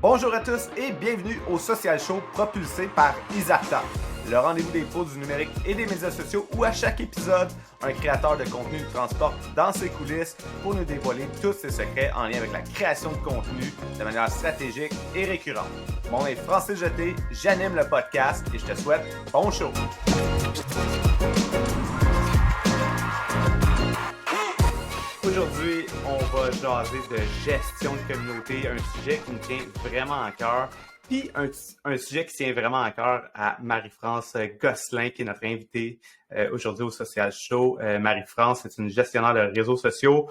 Bonjour à tous et bienvenue au Social Show propulsé par Isarta, le rendez-vous des pros du numérique et des médias sociaux où à chaque épisode, un créateur de contenu nous transporte dans ses coulisses pour nous dévoiler tous ses secrets en lien avec la création de contenu de manière stratégique et récurrente. Mon nom est Francis Jeté, j'anime le podcast et je te souhaite bon show! Aujourd'hui, on va jaser de gestion de communauté, un sujet qui me tient vraiment à cœur. Puis un sujet qui tient vraiment à cœur à Marie-France Gosselin, qui est notre invitée aujourd'hui au Social Show. Marie-France est une gestionnaire de réseaux sociaux.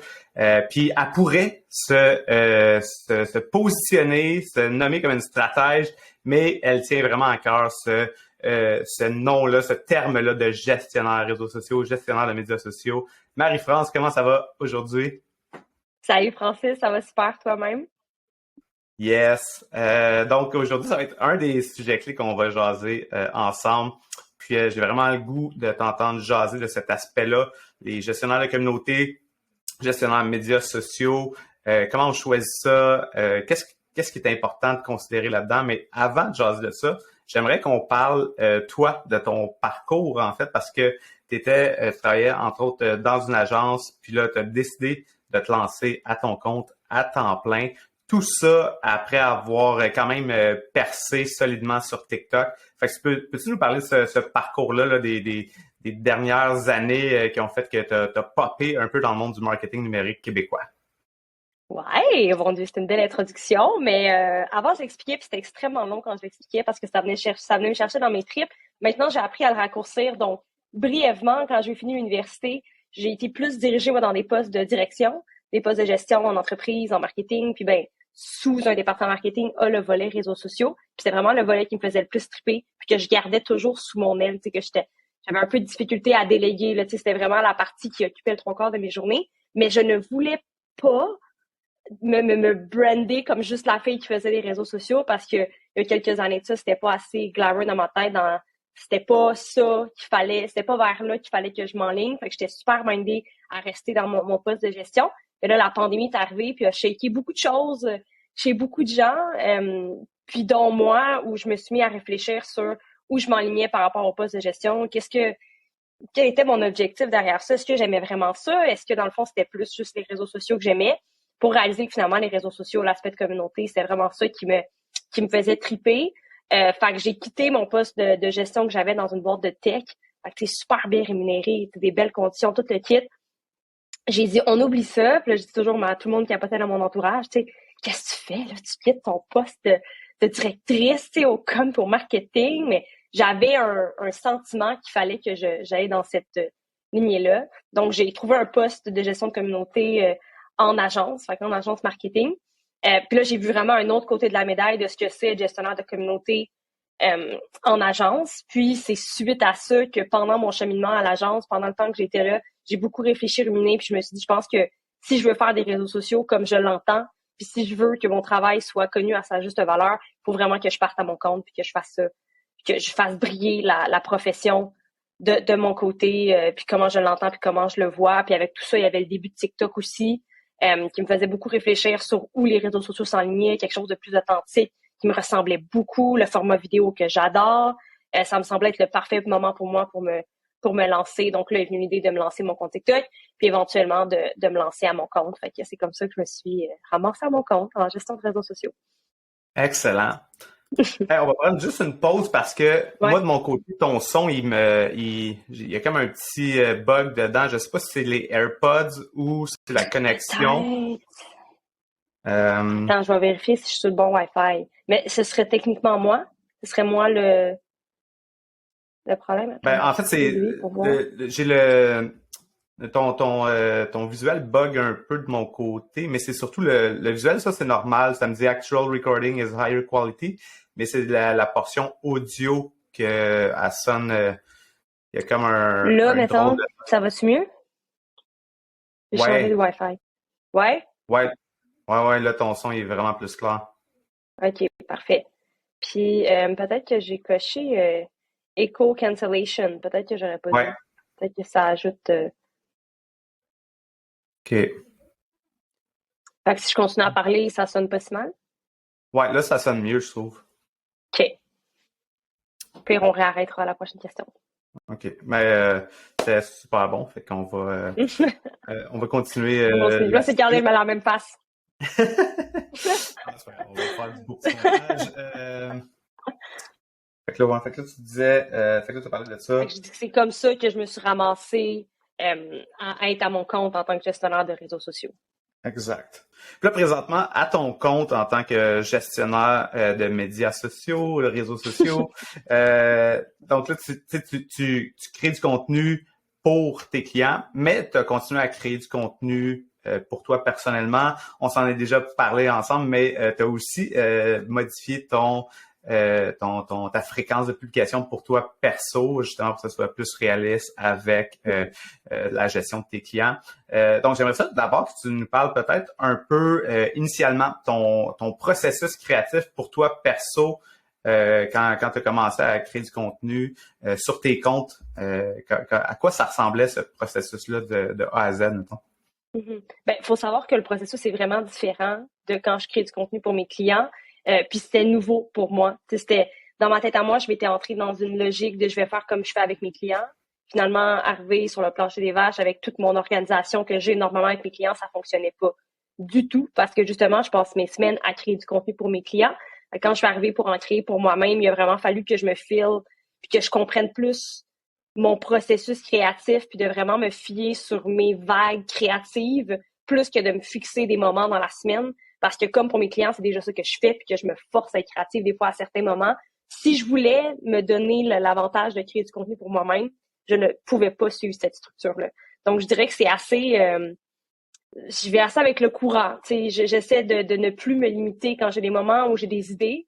Puis elle pourrait se positionner, se nommer comme une stratège, mais elle tient vraiment à cœur ce nom-là, ce terme-là de gestionnaire réseaux sociaux, gestionnaire de médias sociaux. Marie-France, comment ça va aujourd'hui? Salut Francis, ça va super toi-même? Yes. Donc aujourd'hui, ça va être un des sujets clés qu'on va jaser ensemble. Puis j'ai vraiment le goût de t'entendre jaser de cet aspect-là, les gestionnaires de communauté, gestionnaires de médias sociaux, comment on choisit ça, qu'est-ce qui est important de considérer là-dedans. Mais avant de jaser de ça, j'aimerais qu'on parle, toi, de ton parcours, en fait, parce que tu travaillais, entre autres, dans une agence, puis là, tu as décidé de te lancer à ton compte à temps plein. Tout ça après avoir quand même percé solidement sur TikTok. Fait que peux-tu nous parler de ce parcours-là là, des dernières années qui ont fait que tu as popé un peu dans le monde du marketing numérique québécois? Ouais, bon Dieu, c'était une belle introduction, mais avant je l'expliquais, puis c'était extrêmement long quand je l'expliquais parce que ça venait me chercher dans mes tripes. Maintenant, j'ai appris à le raccourcir. Donc, brièvement, quand j'ai fini l'université, j'ai été plus dirigée moi, dans des postes de direction, des postes de gestion en entreprise, en marketing, puis ben sous un département marketing a le volet réseaux sociaux. Puis c'est vraiment le volet qui me faisait le plus triper, puis que je gardais toujours sous mon aile, tu sais, j'avais un peu de difficulté à déléguer, là, tu sais, c'était vraiment la partie qui occupait le trois quarts de mes journées, mais je ne voulais pas me brander comme juste la fille qui faisait les réseaux sociaux parce que il y a quelques années de ça, c'était pas assez glamour dans ma tête, c'était pas ça qu'il fallait, c'était pas vers là qu'il fallait que je m'enligne. Fait que j'étais super mindée à rester dans mon poste de gestion. Et là, la pandémie est arrivée puis a shaké beaucoup de choses chez beaucoup de gens, puis dont moi, où je me suis mis à réfléchir sur où je m'enlignais par rapport au poste de gestion, quel était mon objectif derrière ça? Est-ce que j'aimais vraiment ça? Est-ce que dans le fond, c'était plus juste les réseaux sociaux que j'aimais? Pour réaliser que finalement, les réseaux sociaux, l'aspect de communauté, c'était vraiment ça qui me faisait triper. Fait que j'ai quitté mon poste de gestion que j'avais dans une boîte de tech. Fait que c'est super bien rémunéré, des belles conditions, tout le kit. J'ai dit, on oublie ça. Puis là, je dis toujours à tout le monde qui capotait dans mon entourage, tu sais, qu'est-ce que tu fais, là? Tu quittes ton poste de directrice, tu sais, au com pour marketing. Mais j'avais un sentiment qu'il fallait que j'aille dans cette lignée-là. Donc, j'ai trouvé un poste de gestion de communauté en agence, fait en agence marketing. Puis là, j'ai vu vraiment un autre côté de la médaille de ce que c'est être gestionnaire de communauté en agence. Puis c'est suite à ça que pendant mon cheminement à l'agence, pendant le temps que j'étais là, j'ai beaucoup réfléchi, ruminé, puis je me suis dit, je pense que si je veux faire des réseaux sociaux comme je l'entends, puis si je veux que mon travail soit connu à sa juste valeur, il faut vraiment que je parte à mon compte, puis que je fasse ça, puis que je fasse briller la profession de mon côté, puis comment je l'entends, puis comment je le vois. Puis avec tout ça, il y avait le début de TikTok aussi, qui me faisait beaucoup réfléchir sur où les réseaux sociaux s'enlignaient, quelque chose de plus authentique, qui me ressemblait beaucoup, le format vidéo que j'adore. Ça me semblait être le parfait moment pour moi pour me lancer. Donc là, est venue l'idée de me lancer mon compte TikTok, puis éventuellement de me lancer à mon compte. Fait que c'est comme ça que je me suis ramassée à mon compte en gestion de réseaux sociaux. Excellent. Hey, on va prendre juste une pause parce que Ouais. moi, de mon côté, ton son, il y a comme un petit bug dedans. Je sais pas si c'est les AirPods ou si c'est la connexion. Peut-être. Euh, Attends, je vais vérifier si je suis sur le bon Wi-Fi. Mais ce serait techniquement moi. Ce serait moi le problème. Attends, en fait, je vais évaluer pour voir. j'ai ton visuel bug un peu de mon côté, mais c'est surtout le visuel, ça c'est normal. Ça me dit actual recording is higher quality, mais c'est la portion audio que elle sonne. Il y a comme Là, un drôle mettons, de. ça va-tu mieux? J'ai changé de Ouais, Wi-Fi. Ouais? ouais, ouais, là ton son il est vraiment plus clair. OK, parfait. Puis peut-être que j'ai coché Echo Cancellation. Peut-être que j'aurais pas Ouais, dû. Peut-être que ça ajoute. ok. Fait que si je continue à parler, ça sonne pas si mal. Ouais, là, ça sonne mieux, je trouve. OK. Puis on réarrêtera à la prochaine question. OK. Mais c'est super bon. Fait qu'on va, on va continuer On continue. Je vais essayer de garder là-dessus. la même face. Ah, c'est pas grave, on va faire du beau petit montage. Fait que là, tu disais, fait que là, tu parlais de ça. Je dis que c'est comme ça que je me suis ramassée à être à mon compte en tant que gestionnaire de réseaux sociaux. Exact. Puis là, présentement, à ton compte en tant que gestionnaire de médias sociaux, de réseaux sociaux, donc là, tu crées du contenu pour tes clients, mais tu as continué à créer du contenu pour toi personnellement. On s'en est déjà parlé ensemble, mais tu as aussi modifié ta fréquence de publication pour toi perso, justement pour que ce soit plus réaliste avec la gestion de tes clients. Donc, j'aimerais ça d'abord que tu nous parles peut-être un peu initialement ton processus créatif pour toi perso quand tu as commencé à créer du contenu sur tes comptes. À quoi ça ressemblait ce processus-là de A à Z, mettons? Ben, faut savoir que le processus est vraiment différent de quand je crée du contenu pour mes clients. Puis c'était nouveau pour moi. C'était dans ma tête à moi, je m'étais entrée dans une logique de je vais faire comme je fais avec mes clients. Finalement, arrivé sur le plancher des vaches avec toute mon organisation que j'ai normalement avec mes clients, ça fonctionnait pas du tout parce que justement, je passe mes semaines à créer du contenu pour mes clients. Quand je suis arrivée pour en créer pour moi-même, il a vraiment fallu que je me file puis que je comprenne plus mon processus créatif puis de vraiment me fier sur mes vagues créatives plus que de me fixer des moments dans la semaine. Parce que comme pour mes clients, c'est déjà ça que je fais puis que je me force à être créative des fois à certains moments. Si je voulais me donner l'avantage de créer du contenu pour moi-même, je ne pouvais pas suivre cette structure-là. Donc, je dirais que c'est assez... je vais assez avec le courant. J'essaie de ne plus me limiter quand j'ai des moments où j'ai des idées.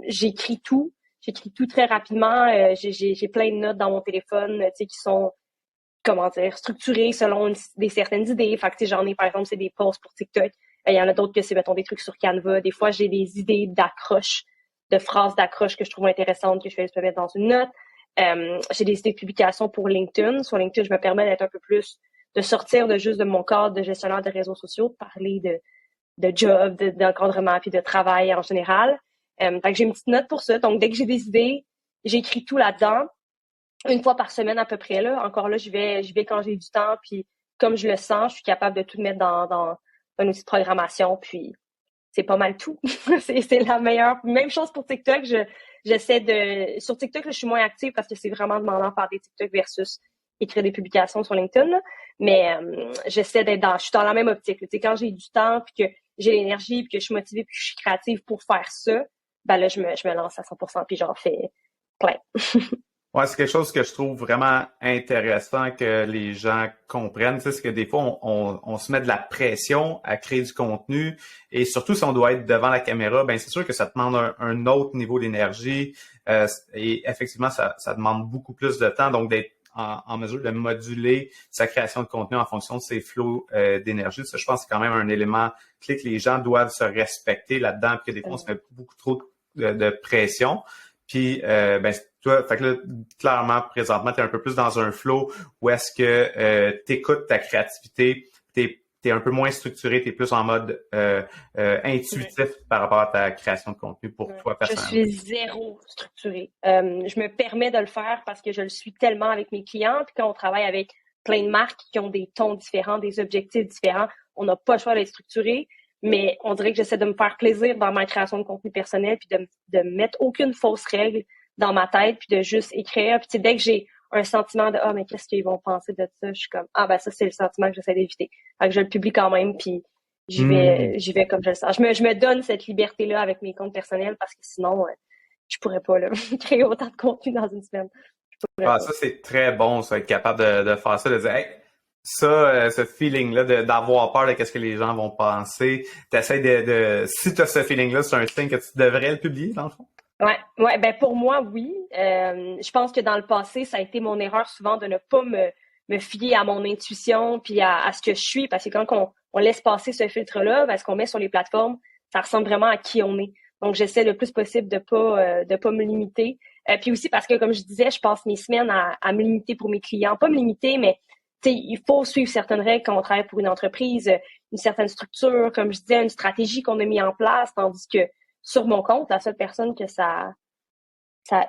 J'écris tout. J'écris tout très rapidement. J'ai plein de notes dans mon téléphone qui sont, comment dire, structurées selon des certaines idées. Fait que j'en ai, par exemple, c'est des posts pour TikTok. Il y en a d'autres que c'est, mettons, des trucs sur Canva. Des fois, j'ai des idées d'accroche, de phrases d'accroche que je trouve intéressantes, que je vais mettre dans une note. J'ai des idées de publication pour LinkedIn. Sur LinkedIn, je me permets d'être un peu plus, de sortir de juste de mon cadre de gestionnaire de réseaux sociaux, de parler de job, d'encadrement, puis de travail en général. Fait que j'ai une petite note pour ça. Donc, dès que j'ai des idées, j'écris tout là-dedans. Une fois par semaine à peu près, là. Encore là, je vais quand j'ai du temps, puis comme je le sens, je suis capable de tout mettre dans un outil de programmation, puis c'est pas mal tout. c'est la meilleure. Même chose pour TikTok. J'essaie de... Sur TikTok, là, je suis moins active parce que c'est vraiment demandant de faire des TikTok versus écrire des publications sur LinkedIn. Là. Mais j'essaie d'être dans... Je suis dans la même optique. Tu sais, quand j'ai du temps, puis que j'ai l'énergie, puis que je suis motivée, puis que je suis créative pour faire ça, ben là, je me lance à 100%, puis j'en fais plein. Ouais, c'est quelque chose que je trouve vraiment intéressant que les gens comprennent. Tu sais, c'est que des fois, on se met de la pression à créer du contenu et surtout si on doit être devant la caméra, ben c'est sûr que ça demande un autre niveau d'énergie et effectivement, ça demande beaucoup plus de temps. Donc, d'être en mesure de moduler sa création de contenu en fonction de ses flots d'énergie. Ça, je pense que c'est quand même un élément clé que les gens doivent se respecter là-dedans, puis que des fois, on se met beaucoup trop de pression. Puis, ben, toi, fait que là, clairement, présentement, tu es un peu plus dans un flow où est-ce que tu écoutes ta créativité, tu es un peu moins structuré, tu es plus en mode intuitif par rapport à ta création de contenu pour toi personnellement. Je suis zéro structurée. Je me permets de le faire parce que je le suis tellement avec mes clients. Puis quand on travaille avec plein de marques qui ont des tons différents, des objectifs différents, on n'a pas le choix d'être structuré. Mais on dirait que j'essaie de me faire plaisir dans ma création de contenu personnel puis de mettre aucune fausse règle dans ma tête puis de juste écrire. Puis dès que j'ai un sentiment de « Ah, mais qu'est-ce qu'ils vont penser de ça? » Je suis comme « Ah, ben ça, c'est le sentiment que j'essaie d'éviter. » Fait que je le publie quand même puis j'y vais comme je le sens. Je me donne cette liberté-là avec mes comptes personnels parce que sinon, je pourrais pas là, créer autant de contenu dans une semaine. Ah, ça, c'est très bon, ça, être capable de faire ça, de dire hey, ça, ce feeling-là d'avoir peur de qu'est-ce que les gens vont penser. T'essaies si tu as ce feeling-là, c'est un signe que tu devrais le publier, dans le fond. Ouais, ben pour moi, oui. Je pense que dans le passé, ça a été mon erreur souvent de ne pas me fier à mon intuition puis à ce que je suis, parce que quand on laisse passer ce filtre-là, ben, ce qu'on met sur les plateformes, ça ressemble vraiment à qui on est. Donc, j'essaie le plus possible de pas me limiter. Puis aussi parce que, comme je disais, je passe mes semaines à me limiter pour mes clients. Pas me limiter, mais il faut suivre certaines règles quand on travaille pour une entreprise, une certaine structure, comme je disais, une stratégie qu'on a mis en place, tandis que sur mon compte, la seule personne que ça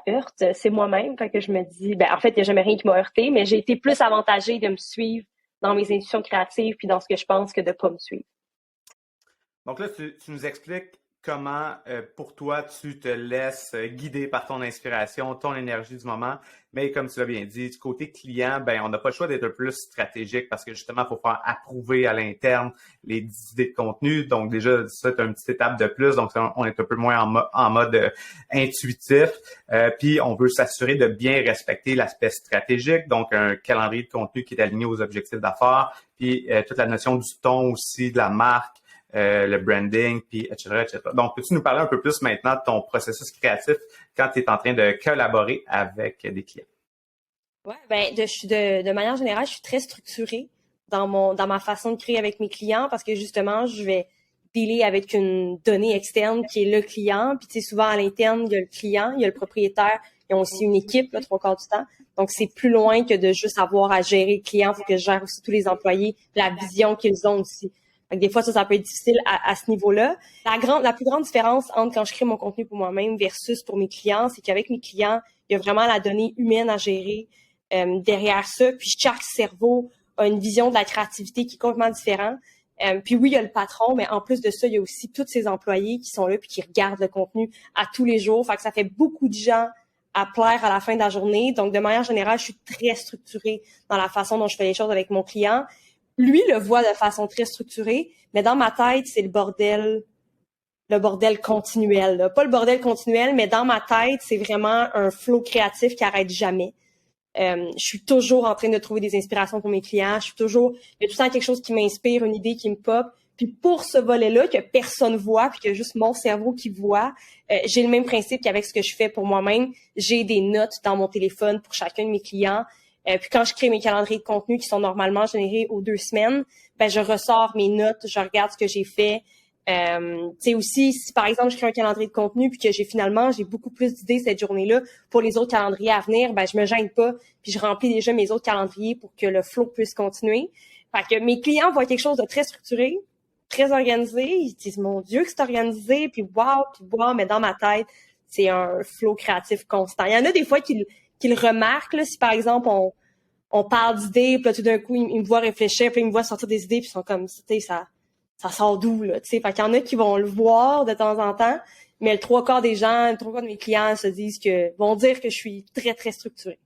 heurte, c'est moi-même. Fait que je me dis, ben, en fait, il n'y a jamais rien qui m'a heurté, mais j'ai été plus avantagée de me suivre dans mes intuitions créatives puis dans ce que je pense que de pas me suivre. Donc là, tu nous expliques comment, pour toi, tu te laisses guider par ton inspiration, ton énergie du moment. Mais comme tu l'as bien dit, du côté client, ben, on n'a pas le choix d'être plus stratégique parce que justement, il faut faire approuver à l'interne les idées de contenu. Donc déjà, ça, c'est une petite étape de plus. Donc, on est un peu moins en mode intuitif. Puis, on veut s'assurer de bien respecter l'aspect stratégique. Donc, un calendrier de contenu qui est aligné aux objectifs d'affaires. Puis, toute la notion du ton aussi, de la marque. Le branding, puis etc., etc. Donc, peux-tu nous parler un peu plus maintenant de ton processus créatif quand tu es en train de collaborer avec des clients? Ouais, ben de manière générale, je suis très structurée dans ma façon de créer avec mes clients parce que justement, je vais dealer avec une donnée externe qui est le client. Puis tu sais, souvent à l'interne, il y a le client, il y a le propriétaire, ils ont aussi une équipe, là, 3/4 du temps. Donc, c'est plus loin que de juste avoir à gérer le client. Il faut que je gère aussi tous les employés, la vision qu'ils ont aussi. Donc, des fois, ça peut être difficile à ce niveau-là. La plus grande différence entre quand je crée mon contenu pour moi-même versus pour mes clients, c'est qu'avec mes clients, il y a vraiment la donnée humaine à gérer derrière ça. Puis chaque cerveau a une vision de la créativité qui est complètement différente. Puis oui, il y a le patron, mais en plus de ça, il y a aussi tous ces employés qui sont là puis qui regardent le contenu à tous les jours. Fait que ça fait beaucoup de gens à plaire à la fin de la journée. Donc, de manière générale, je suis très structurée dans la façon dont je fais les choses avec mon client. Lui le voit de façon très structurée, mais dans ma tête, c'est le bordel continuel. Là. Pas le bordel continuel, mais dans ma tête, c'est vraiment un flow créatif qui arrête jamais. Je suis toujours en train de trouver des inspirations pour mes clients. Il y a tout le temps quelque chose qui m'inspire, une idée qui me pop. Puis pour ce volet-là, que personne voit, puis que juste mon cerveau qui voit, j'ai le même principe qu'avec ce que je fais pour moi-même. J'ai des notes dans mon téléphone pour chacun de mes clients. Puis quand je crée mes calendriers de contenu qui sont normalement générés aux 2 semaines, ben je ressors mes notes, je regarde ce que j'ai fait. Tu sais aussi, si par exemple je crée un calendrier de contenu puis que j'ai beaucoup plus d'idées cette journée-là pour les autres calendriers à venir, ben je me gêne pas puis je remplis déjà mes autres calendriers pour que le flow puisse continuer. Fait que mes clients voient quelque chose de très structuré, très organisé, ils disent mon Dieu que c'est organisé puis wow, mais dans ma tête c'est un flow créatif constant. Il y en a des fois qui le remarquent là, si par exemple on parle d'idées puis là tout d'un coup ils me voient réfléchir puis ils me voient sortir des idées puis ils sont comme tu sais ça sort d'où, là, tu sais. Fait qu'il y en a qui vont le voir de temps en temps, mais le 3/4 des gens, le 3/4 de mes clients vont dire que je suis très, très structurée.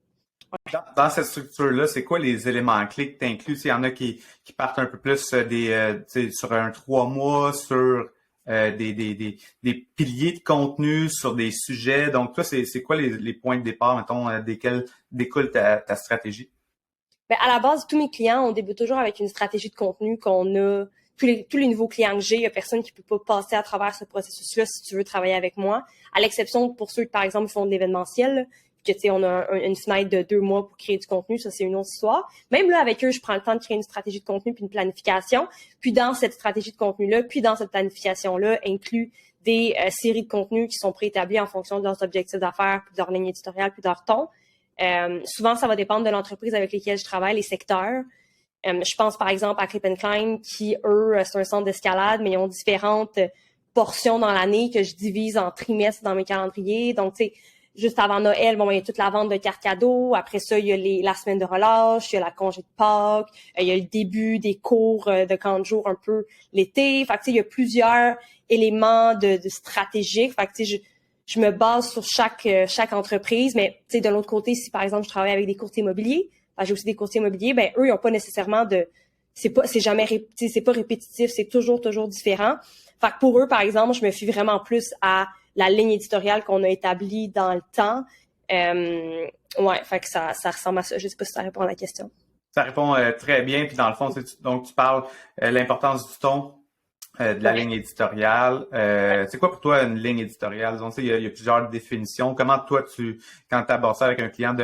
Ouais. Dans cette structure-là, c'est quoi les éléments clés que tu inclus? Il y en a qui partent un peu plus sur un 3 mois, sur des piliers de contenu, sur des sujets. Donc, toi, c'est quoi les points de départ, mettons, desquels découle ta stratégie? Ben, à la base, tous mes clients, on débute toujours avec une stratégie de contenu qu'on a. Tous les nouveaux clients que j'ai, il y a personne qui peut pas passer à travers ce processus-là si tu veux travailler avec moi. À l'exception pour ceux qui, par exemple, font de l'événementiel, que tu sais, on a une fenêtre de 2 mois pour créer du contenu, ça c'est une autre histoire. Même là, avec eux, je prends le temps de créer une stratégie de contenu puis une planification. Puis dans cette stratégie de contenu-là, puis dans cette planification-là, inclut des séries de contenus qui sont préétablis en fonction de leurs objectifs d'affaires, puis de leur ligne éditoriale, puis de leur ton. Souvent, ça va dépendre de l'entreprise avec lesquelles je travaille, les secteurs. Je pense par exemple à Clip & Climb qui, eux, c'est un centre d'escalade, mais ils ont différentes portions dans l'année que je divise en trimestres dans mes calendriers. Donc, tu sais, juste avant Noël, bon, il y a toute la vente de cartes cadeaux. Après ça, il y a la semaine de relâche, il y a la congé de Pâques, il y a le début des cours de camp de jour un peu l'été. Fait que, tu sais, il y a plusieurs éléments de stratégiques. Fait que, tu sais, je me base sur chaque entreprise. Mais, tu sais, de l'autre côté, si par exemple, je travaille avec des courtiers immobiliers, j'ai aussi des courtiers immobiliers, ben eux, ils n'ont pas nécessairement c'est pas répétitif, c'est toujours différent. Fait que pour eux, par exemple, je me fie vraiment plus à la ligne éditoriale qu'on a établie dans le temps. Ouais, fait que ça ressemble à ça. Je sais pas si ça répond à la question. Ça répond très bien. Puis dans le fond, donc tu parles l'importance du ton, de la ligne éditoriale. C'est quoi pour toi une ligne éditoriale? Donc, il y a plusieurs définitions. Comment toi, quand tu abordes ça avec un client,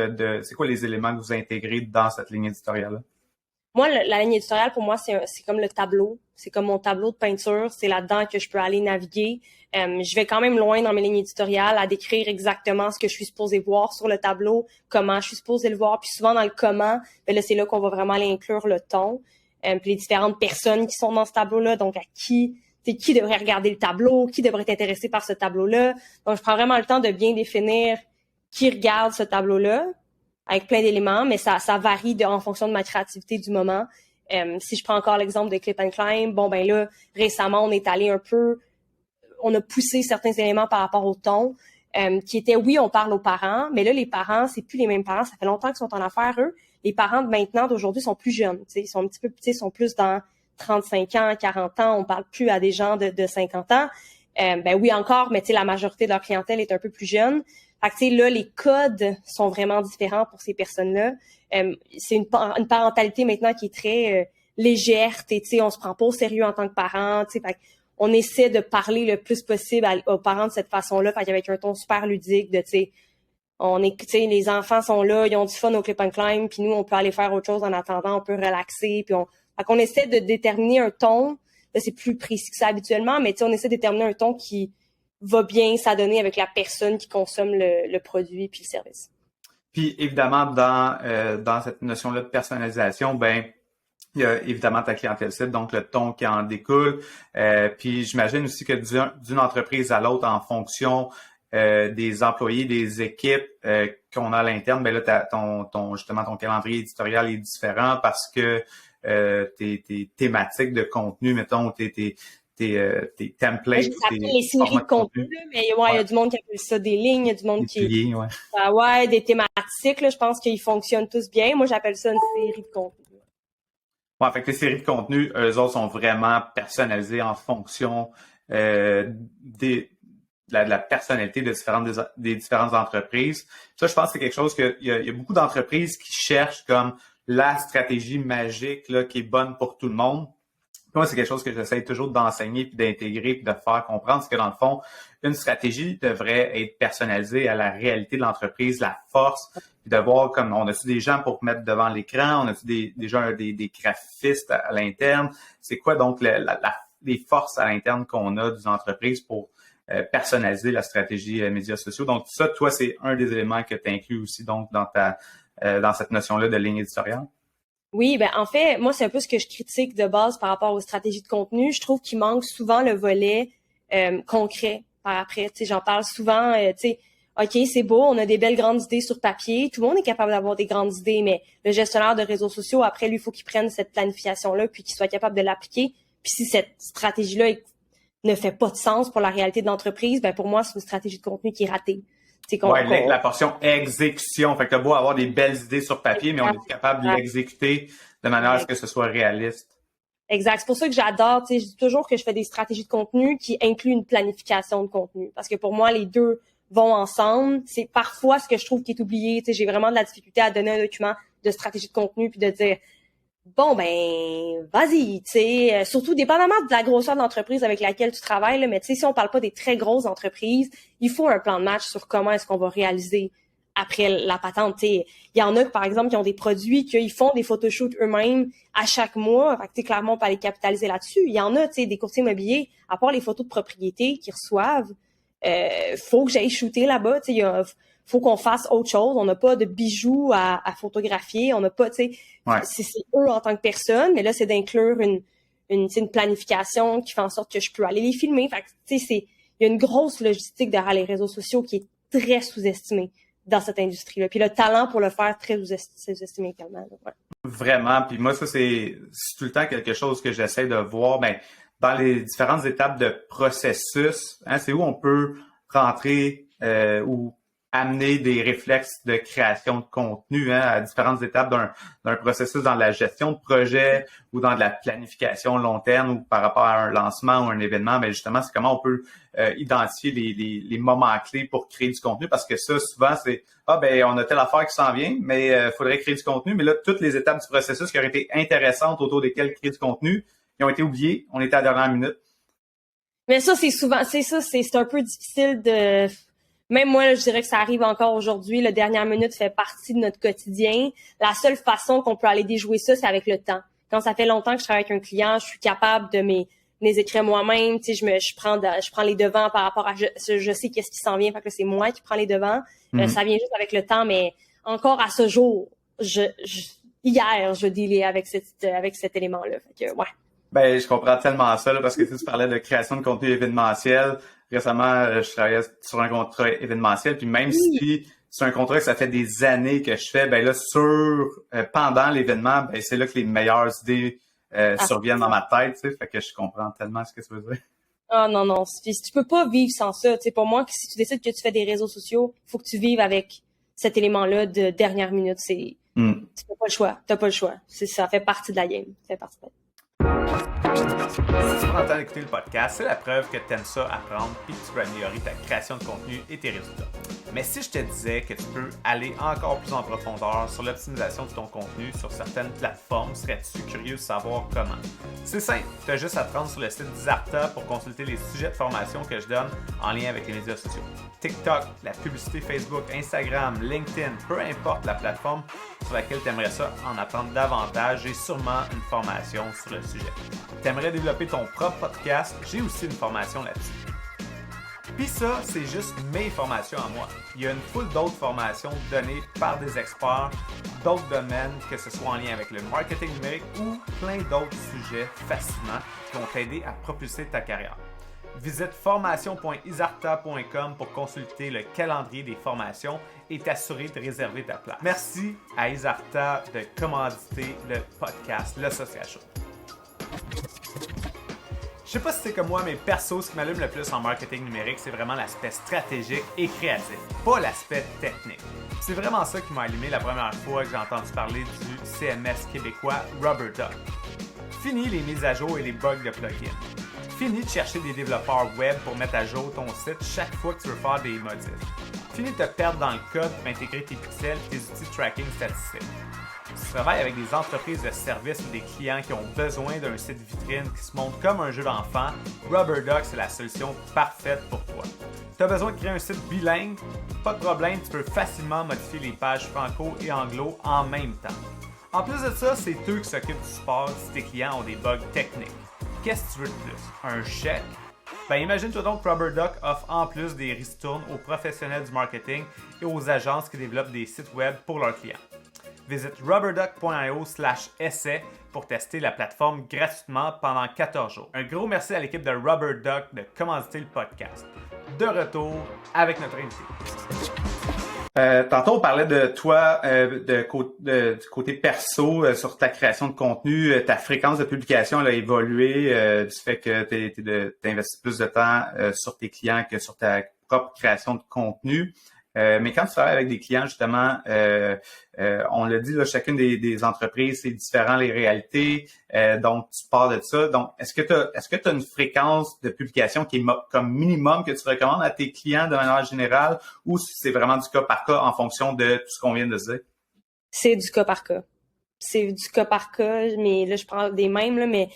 c'est quoi les éléments que vous intégrez dans cette ligne éditoriale-là? Moi, la ligne éditoriale, pour moi, c'est comme le tableau. C'est comme mon tableau de peinture. C'est là-dedans que je peux aller naviguer. Je vais quand même loin dans mes lignes éditoriales à décrire exactement ce que je suis supposée voir sur le tableau, comment je suis supposée le voir. Puis souvent, dans le comment, ben là, c'est là qu'on va vraiment aller inclure le ton. Puis les différentes personnes qui sont dans ce tableau-là, donc à qui qui devrait regarder le tableau, qui devrait être intéressé par ce tableau-là. Donc, je prends vraiment le temps de bien définir qui regarde ce tableau-là avec plein d'éléments, mais ça varie en fonction de ma créativité du moment. Si je prends encore l'exemple de Clip and Climb, bon, ben là, récemment, on est allé on a poussé certains éléments par rapport au ton, qui était, oui, on parle aux parents, mais là, les parents, c'est plus les mêmes parents, ça fait longtemps qu'ils sont en affaires, eux. Les parents de maintenant, d'aujourd'hui, sont plus jeunes, ils sont un petit peu, sont plus dans 35 ans, 40 ans, on parle plus à des gens de 50 ans. Ben oui, encore, mais la majorité de leur clientèle est un peu plus jeune. Fait que, là, les codes sont vraiment différents pour ces personnes-là. C'est une parentalité maintenant qui est très légère, on se prend pas au sérieux en tant que parent, fait que on essaie de parler le plus possible aux parents de cette façon-là, avec un ton super ludique de, on est, les enfants sont là, ils ont du fun au Clip and Climb, puis nous, on peut aller faire autre chose en attendant, on peut relaxer, puis fait qu'on essaie de déterminer un ton. Là, c'est plus précis que ça habituellement, mais on essaie de déterminer un ton qui va bien s'adonner avec la personne qui consomme le produit puis le service. Puis évidemment, dans cette notion-là de personnalisation, ben il y a évidemment ta clientèle cible, donc le ton qui en découle. Puis j'imagine aussi que d'une entreprise à l'autre, en fonction des employés, des équipes qu'on a à l'interne, ben là, justement, ton calendrier éditorial est différent parce que tes thématiques de contenu, mettons, tes templates. Ça s'appelle les séries de contenu, mais ouais, il y a du monde qui appelle ça des lignes, il y a du monde qui... Piliers, ouais. Ouais, des thématiques, là, je pense qu'ils fonctionnent tous bien. Moi, j'appelle ça une série de contenu. Ouais, fait que les séries de contenu, eux autres sont vraiment personnalisées en fonction de la personnalité des différentes entreprises. Ça, je pense que c'est quelque chose il y a beaucoup d'entreprises qui cherchent comme la stratégie magique là, qui est bonne pour tout le monde. Moi, c'est quelque chose que j'essaie toujours d'enseigner puis d'intégrer puis de faire comprendre, c'est que dans le fond, une stratégie devrait être personnalisée à la réalité de l'entreprise, la force, puis de voir comme on a-tu des gens pour mettre devant l'écran, on a-tu des graphistes à l'interne, c'est quoi donc les forces à l'interne qu'on a d'une entreprise pour personnaliser la stratégie médias sociaux. Donc, ça, toi, c'est un des éléments que tu inclus aussi donc dans cette notion-là de ligne éditoriale. Oui, ben en fait, moi, c'est un peu ce que je critique de base par rapport aux stratégies de contenu. Je trouve qu'il manque souvent le volet concret par après. J'en parle souvent, OK, c'est beau, on a des belles grandes idées sur papier. Tout le monde est capable d'avoir des grandes idées, mais le gestionnaire de réseaux sociaux, après, lui, il faut qu'il prenne cette planification-là puis qu'il soit capable de l'appliquer. Puis si cette stratégie-là ne fait pas de sens pour la réalité de l'entreprise, ben pour moi, c'est une stratégie de contenu qui est ratée. La portion exécution. Fait que t'as beau avoir des belles idées sur papier, mais on est capable de l'exécuter de manière à ce que ce soit réaliste. Exact. C'est pour ça que j'adore, je dis toujours que je fais des stratégies de contenu qui incluent une planification de contenu. Parce que pour moi, les deux vont ensemble. C'est parfois ce que je trouve qui est oublié. J'ai vraiment de la difficulté à donner un document de stratégie de contenu puis de dire bon, ben, vas-y, surtout dépendamment de la grosseur de l'entreprise avec laquelle tu travailles, là, mais si on parle pas des très grosses entreprises, il faut un plan de match sur comment est-ce qu'on va réaliser après la patente. Il y en a, par exemple, qui ont des produits qu'ils font des photoshoots eux-mêmes à chaque mois. Fait que, clairement, on peut aller capitaliser là-dessus. Il y en a, des courtiers immobiliers, à part les photos de propriété qu'ils reçoivent, faut que j'aille shooter là-bas. Faut qu'on fasse autre chose. On n'a pas de bijoux à photographier. On n'a pas, c'est eux en tant que personne. Mais là, c'est d'inclure une planification qui fait en sorte que je peux aller les filmer. Fait que, il y a une grosse logistique derrière les réseaux sociaux qui est très sous-estimée dans cette industrie-là. Puis le talent pour le faire, très sous-estimé également. Ouais. Vraiment. Puis moi, ça, c'est tout le temps quelque chose que j'essaie de voir. Ben, dans les différentes étapes de processus, c'est où on peut rentrer ou amener des réflexes de création de contenu à différentes étapes d'un processus dans la gestion de projet ou dans de la planification long terme ou par rapport à un lancement ou un événement. Mais justement, c'est comment on peut identifier les moments clés pour créer du contenu parce que ça, souvent, c'est on a telle affaire qui s'en vient, mais il faudrait créer du contenu. Mais là, toutes les étapes du processus qui auraient été intéressantes autour desquelles créer du contenu, ils ont été oubliés. On était à la dernière minute. Mais ça, c'est souvent, c'est un peu difficile de... Même moi, je dirais que ça arrive encore aujourd'hui. La dernière minute fait partie de notre quotidien. La seule façon qu'on peut aller déjouer ça, c'est avec le temps. Quand ça fait longtemps que je travaille avec un client, je suis capable de les écrire moi-même. Je prends les devants par rapport à... Je sais qu'est-ce qui s'en vient, fait que c'est moi qui prends les devants. Ça vient juste avec le temps, mais encore à ce jour, hier, je dealais avec cet élément-là. Fait que, ouais. Ben, je comprends tellement ça, là, parce que tu parlais de création de contenu événementiel. Récemment, je travaillais sur un contrat événementiel, puis même Oui. si c'est un contrat que ça fait des années que je fais, ben là, pendant l'événement, ben c'est là que les meilleures idées surviennent dans Absolument. ma tête, tu sais, fait que je comprends tellement ce que tu veux dire. Ah non, non. Tu peux pas vivre sans ça. Tu sais, pour moi, si tu décides que tu fais des réseaux sociaux, faut que tu vives avec cet élément-là de dernière minute. Hmm. Tu n'as pas le choix. T'as pas le choix. Ça fait partie de la game. Ça fait partie de la game. Si tu prends le temps d'écouter le podcast, c'est la preuve que tu aimes ça apprendre et que tu peux améliorer ta création de contenu et tes résultats. Mais si je te disais que tu peux aller encore plus en profondeur sur l'optimisation de ton contenu sur certaines plateformes, serais-tu curieux de savoir comment? C'est simple, tu as juste à te rendre sur le site d'Isarta pour consulter les sujets de formation que je donne en lien avec les médias sociaux. TikTok, la publicité Facebook, Instagram, LinkedIn, peu importe la plateforme sur laquelle tu aimerais ça en apprendre davantage, j'ai sûrement une formation sur le sujet. Tu aimerais développer ton propre podcast, j'ai aussi une formation là-dessus. Puis ça, c'est juste mes formations à moi. Il y a une foule d'autres formations données par des experts d'autres domaines, que ce soit en lien avec le marketing numérique ou plein d'autres sujets fascinants qui vont t'aider à propulser ta carrière. Visite formation.isarta.com pour consulter le calendrier des formations et t'assurer de réserver ta place. Merci à Isarta de commanditer le podcast Le Social Show. Je sais pas si c'est comme moi, mais perso, ce qui m'allume le plus en marketing numérique, c'est vraiment l'aspect stratégique et créatif, pas l'aspect technique. C'est vraiment ça qui m'a allumé la première fois que j'ai entendu parler du CMS québécois RubberDuck. Fini les mises à jour et les bugs de plugins. Fini de chercher des développeurs web pour mettre à jour ton site chaque fois que tu veux faire des modifs. Fini de te perdre dans le code pour intégrer tes pixels et tes outils de tracking statistiques. Tu travailles avec des entreprises de services ou des clients qui ont besoin d'un site vitrine qui se montre comme un jeu d'enfant, RubberDuck, c'est la solution parfaite pour toi. Tu as besoin de créer un site bilingue? Pas de problème, tu peux facilement modifier les pages franco et anglo en même temps. En plus de ça, c'est eux qui s'occupent du support si tes clients ont des bugs techniques. Qu'est-ce que tu veux de plus? Un chèque? Ben imagine-toi donc que RubberDuck offre en plus des ristournes aux professionnels du marketing et aux agences qui développent des sites web pour leurs clients. Visite rubberduck.io/essai pour tester la plateforme gratuitement pendant 14 jours. Un gros merci à l'équipe de RubberDuck de commanditer le podcast. De retour avec notre invité. Tantôt, on parlait de toi, du côté perso, sur ta création de contenu. Ta fréquence de publication elle a évolué du fait que tu investis plus de temps sur tes clients que sur ta propre création de contenu. Mais quand tu travailles avec des clients, justement, on l'a dit, là, chacune des entreprises, c'est différent les réalités. Donc, tu parles de ça. Donc, est-ce que tu as une fréquence de publication qui est comme minimum que tu recommandes à tes clients de manière générale ou c'est vraiment du cas par cas en fonction de tout ce qu'on vient de dire? C'est du cas par cas. C'est du cas par cas, mais là, je prends des mêmes, là, mais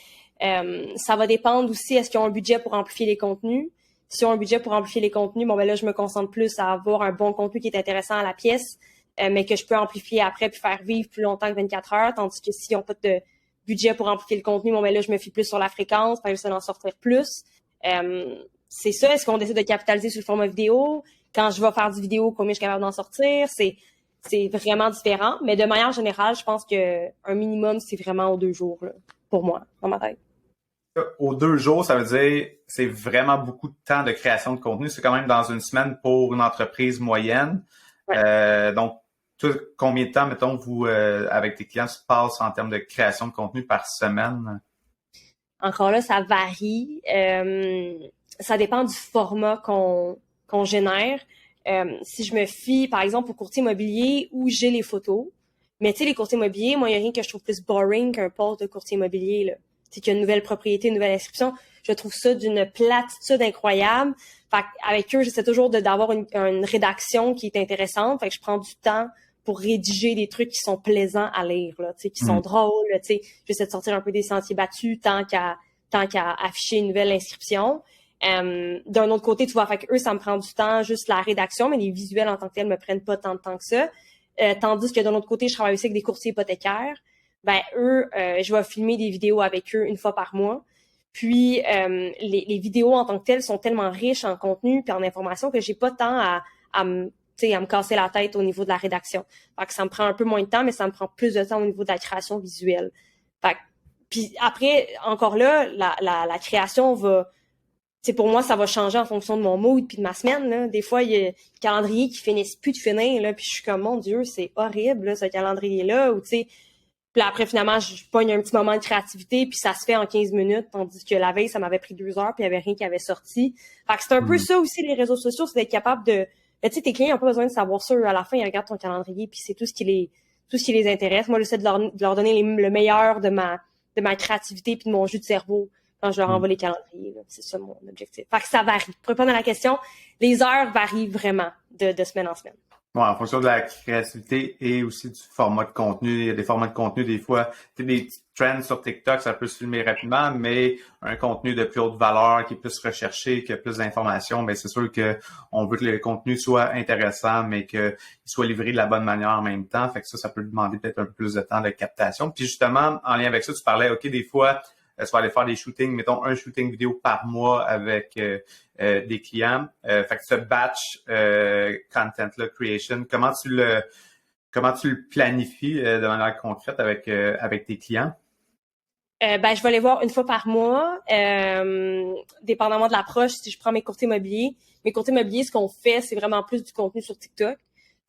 ça va dépendre aussi, est-ce qu'ils ont un budget pour amplifier les contenus? Si ont un budget pour amplifier les contenus, bon ben là, je me concentre plus à avoir un bon contenu qui est intéressant à la pièce, mais que je peux amplifier après puis faire vivre plus longtemps que 24 heures. Tandis que s'ils n'ont pas de budget pour amplifier le contenu, bon ben là, je me fie plus sur la fréquence, j'essaie d'en sortir plus. C'est ça, est-ce qu'on décide de capitaliser sur le format vidéo? Quand je vais faire du vidéo, combien je suis capable d'en sortir? C'est vraiment différent, mais de manière générale, je pense qu'un minimum, c'est vraiment aux 2 jours, là, pour moi, dans ma tête. Aux 2 jours, ça veut dire c'est vraiment beaucoup de temps de création de contenu. C'est quand même dans une semaine pour une entreprise moyenne. Ouais. Donc, combien de temps, mettons, vous, avec tes clients, se passe en termes de création de contenu par semaine? Encore là, ça varie. Ça dépend du format qu'on génère. Si je me fie, par exemple, au courtier immobilier où j'ai les photos, mais tu sais, les courtiers immobiliers, moi, il n'y a rien que je trouve plus boring qu'un poste de courtier immobilier, là. C'est qu'il y a une nouvelle propriété, une nouvelle inscription. Je trouve ça d'une platitude incroyable. Fait avec eux, j'essaie toujours d'avoir une rédaction qui est intéressante. Fait que je prends du temps pour rédiger des trucs qui sont plaisants à lire, là, tu sais, qui sont drôles, tu sais. J'essaie de sortir un peu des sentiers battus tant qu'à afficher une nouvelle inscription. D'un autre côté, tu vois, fait que eux, ça me prend du temps, juste la rédaction, mais les visuels en tant que tels me prennent pas tant de temps que ça. Tandis que d'un autre côté, je travaille aussi avec des courtiers hypothécaires. Ben eux, je vais filmer des vidéos avec eux une fois par mois. Puis les vidéos en tant que telles sont tellement riches en contenu puis en information que j'ai pas tant à me casser la tête au niveau de la rédaction. Fait que ça me prend un peu moins de temps, mais ça me prend plus de temps au niveau de la création visuelle. Fait que Puis après, encore là, la création va... C'est pour moi, ça va changer en fonction de mon mood puis de ma semaine. Là. Des fois, il y a le calendrier qui finissent plus de finir, là, puis je suis comme, mon Dieu, c'est horrible, là, ce calendrier-là. Ou tu sais, puis après, finalement, je pogne un petit moment de créativité, puis ça se fait en 15 minutes, tandis que la veille, ça m'avait pris 2 heures, puis il n'y avait rien qui avait sorti. Fait que c'est un peu ça aussi, les réseaux sociaux, c'est d'être capable de... Tu sais, tes clients n'ont pas besoin de savoir ça. À la fin, ils regardent ton calendrier, puis c'est tout ce qui les intéresse. Moi, j'essaie de leur donner le meilleur de ma créativité puis de mon jus de cerveau quand je leur envoie les calendriers. Là. C'est ça mon objectif. Fait que ça varie. Pour répondre à la question, les heures varient vraiment de semaine en semaine. Ouais, en fonction de la créativité et aussi du format de contenu. Il y a des formats de contenu, des fois, tu sais, des petits trends sur TikTok, ça peut se filmer rapidement, mais un contenu de plus haute valeur, qui est plus recherché, qui a plus d'informations, ben c'est sûr que on veut que le contenu soit intéressant, mais qu'il soit livré de la bonne manière en même temps. Fait que ça peut demander peut-être un peu plus de temps de captation. Puis justement, en lien avec ça, tu parlais, OK, des fois, tu vas aller faire des shootings, mettons un shooting vidéo par mois avec des clients. Fait que ce batch content-là, creation, comment tu le planifies de manière concrète avec tes clients? Je vais les voir une fois par mois, dépendamment de l'approche. Si je prends mes courtiers immobiliers, ce qu'on fait, c'est vraiment plus du contenu sur TikTok.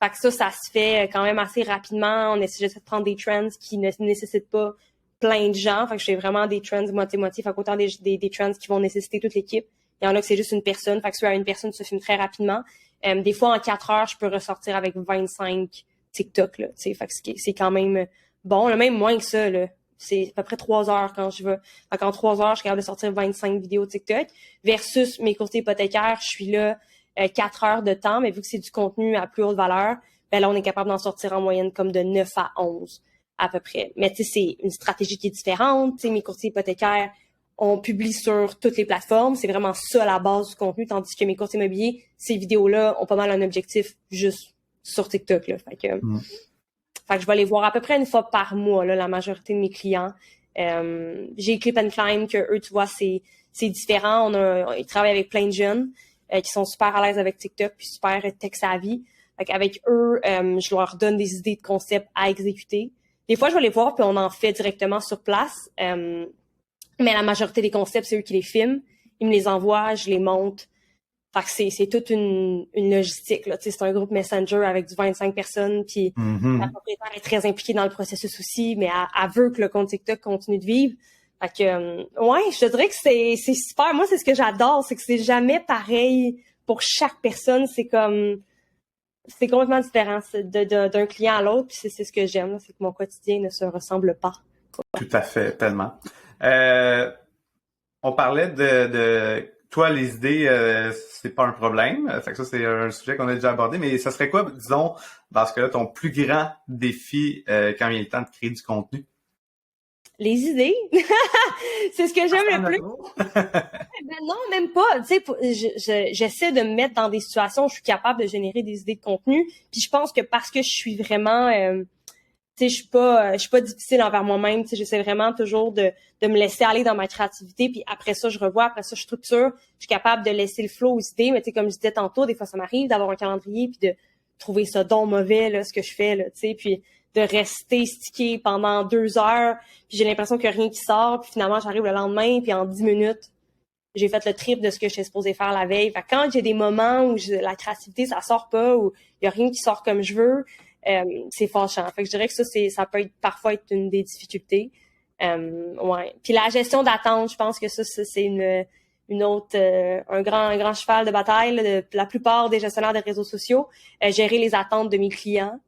Fait que ça se fait quand même assez rapidement. On essaie de prendre des trends qui ne nécessitent pas plein de gens. Fait que je fais vraiment des trends moitié-moitié. Fait qu'autant des trends qui vont nécessiter toute l'équipe. Il y en a que c'est juste une personne. Fait que ceux à une personne se filme très rapidement. Des fois, en 4 heures, je peux ressortir avec 25 TikTok, là. Fait que c'est quand même bon. Là, même moins que ça, là. C'est à peu près 3 heures quand je vais. Fait qu'en 3 heures, je suis capable de sortir 25 vidéos TikTok. Versus mes courtiers hypothécaires, je suis là 4 heures de temps, mais vu que c'est du contenu à plus haute valeur, ben là, on est capable d'en sortir en moyenne comme de 9 à 11 à peu près. Mais tu sais, c'est une stratégie qui est différente. Tu sais, mes courtiers hypothécaires, on publie sur toutes les plateformes. C'est vraiment ça la base du contenu, tandis que mes courtiers immobiliers, ces vidéos-là ont pas mal un objectif juste sur TikTok, là. Fait que je vais les voir à peu près une fois par mois, là, la majorité de mes clients. J'ai Clip and Climb, que eux, tu vois, c'est différent. Ils travaillent avec plein de jeunes qui sont super à l'aise avec TikTok puis super tech-savvy. Avec eux, je leur donne des idées de concepts à exécuter. Des fois, je vais les voir puis on en fait directement sur place. Mais la majorité des concepts, c'est eux qui les filment. Ils me les envoient, je les monte. Fait que c'est toute une logistique, là. Tu sais, c'est un groupe Messenger avec du 25 personnes, puis la propriétaire est très impliquée dans le processus aussi, mais elle veut que le compte TikTok continue de vivre. Fait que, ouais, je te dirais que c'est super. Moi, c'est ce que j'adore, c'est que c'est jamais pareil pour chaque personne. C'est complètement différent d'un client à l'autre, puis c'est ce que j'aime, c'est que mon quotidien ne se ressemble pas. Tout à fait, tellement. On parlait de toi, les idées, c'est pas un problème. Fait que ça, c'est un sujet qu'on a déjà abordé, mais ça serait quoi, disons, dans ce cas-là, ton plus grand défi quand il est le temps de créer du contenu? Les idées, c'est ce que j'aime le plus. Ben non, même pas. Tu sais, j'essaie de me mettre dans des situations où je suis capable de générer des idées de contenu. Puis je pense que parce que je suis vraiment, tu sais, je suis pas difficile envers moi-même. Tu sais, j'essaie vraiment toujours de me laisser aller dans ma créativité. Puis après ça, je revois. Après ça, je structure. Je suis capable de laisser le flow aux idées. Mais tu sais, comme je disais tantôt, des fois, ça m'arrive d'avoir un calendrier puis de trouver ça donc mauvais là, ce que je fais là. Tu sais, puis de rester stické pendant 2 heures, puis j'ai l'impression qu'il n'y a rien qui sort, puis finalement, j'arrive le lendemain, puis en 10 minutes, j'ai fait le triple de ce que j'étais supposée faire la veille. Fait que quand j'ai des moments où la créativité, ça sort pas, ou il n'y a rien qui sort comme je veux, c'est fâchant. Fait que je dirais que ça peut parfois être une des difficultés. Ouais. Puis la gestion d'attente, je pense que ça c'est une autre, un grand cheval de bataille là, de la plupart des gestionnaires de réseaux sociaux. Gérer les attentes de mes clients.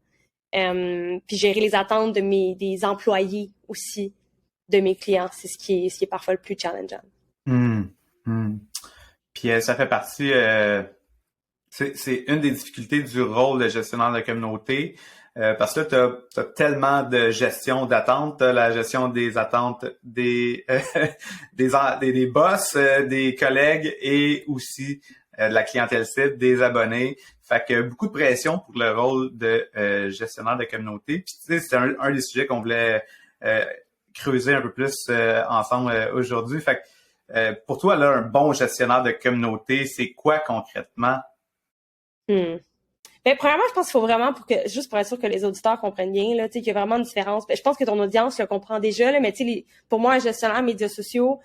Puis gérer les attentes des employés aussi de mes clients, c'est ce qui est parfois le plus challengeant. Puis ça fait partie, c'est une des difficultés du rôle de gestionnaire de communauté, parce que t'as tellement de gestion d'attente, t'as la gestion des attentes des des boss, des collègues et aussi de la clientèle cible, des abonnés. Fait que beaucoup de pression pour le rôle de gestionnaire de communauté. Puis tu sais, c'est un des sujets qu'on voulait creuser un peu plus ensemble aujourd'hui. Fait que pour toi, là, un bon gestionnaire de communauté, c'est quoi concrètement? Ben, premièrement, je pense qu'il faut vraiment juste pour être sûr que les auditeurs comprennent bien, là, tu sais, qu'il y a vraiment une différence. Ben, je pense que ton audience le comprend déjà, là, mais tu sais, pour moi, un gestionnaire de médias sociaux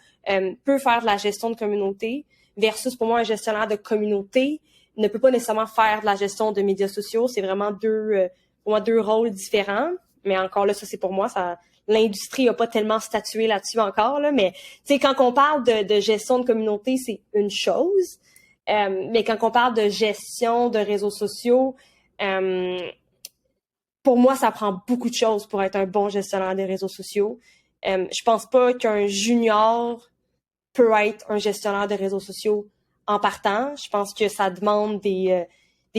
peut faire de la gestion de communauté versus pour moi, un gestionnaire de communauté ne peut pas nécessairement faire de la gestion de médias sociaux. C'est vraiment pour moi, deux rôles différents. Mais encore là, ça, c'est pour moi, l'industrie n'a pas tellement statué là-dessus encore, là, mais tu sais, quand on parle de gestion de communauté, c'est une chose. Mais quand on parle de gestion de réseaux sociaux, pour moi, ça prend beaucoup de choses pour être un bon gestionnaire des réseaux sociaux. Je pense pas qu'un junior peut être un gestionnaire de réseaux sociaux en partant. Je pense que ça demande des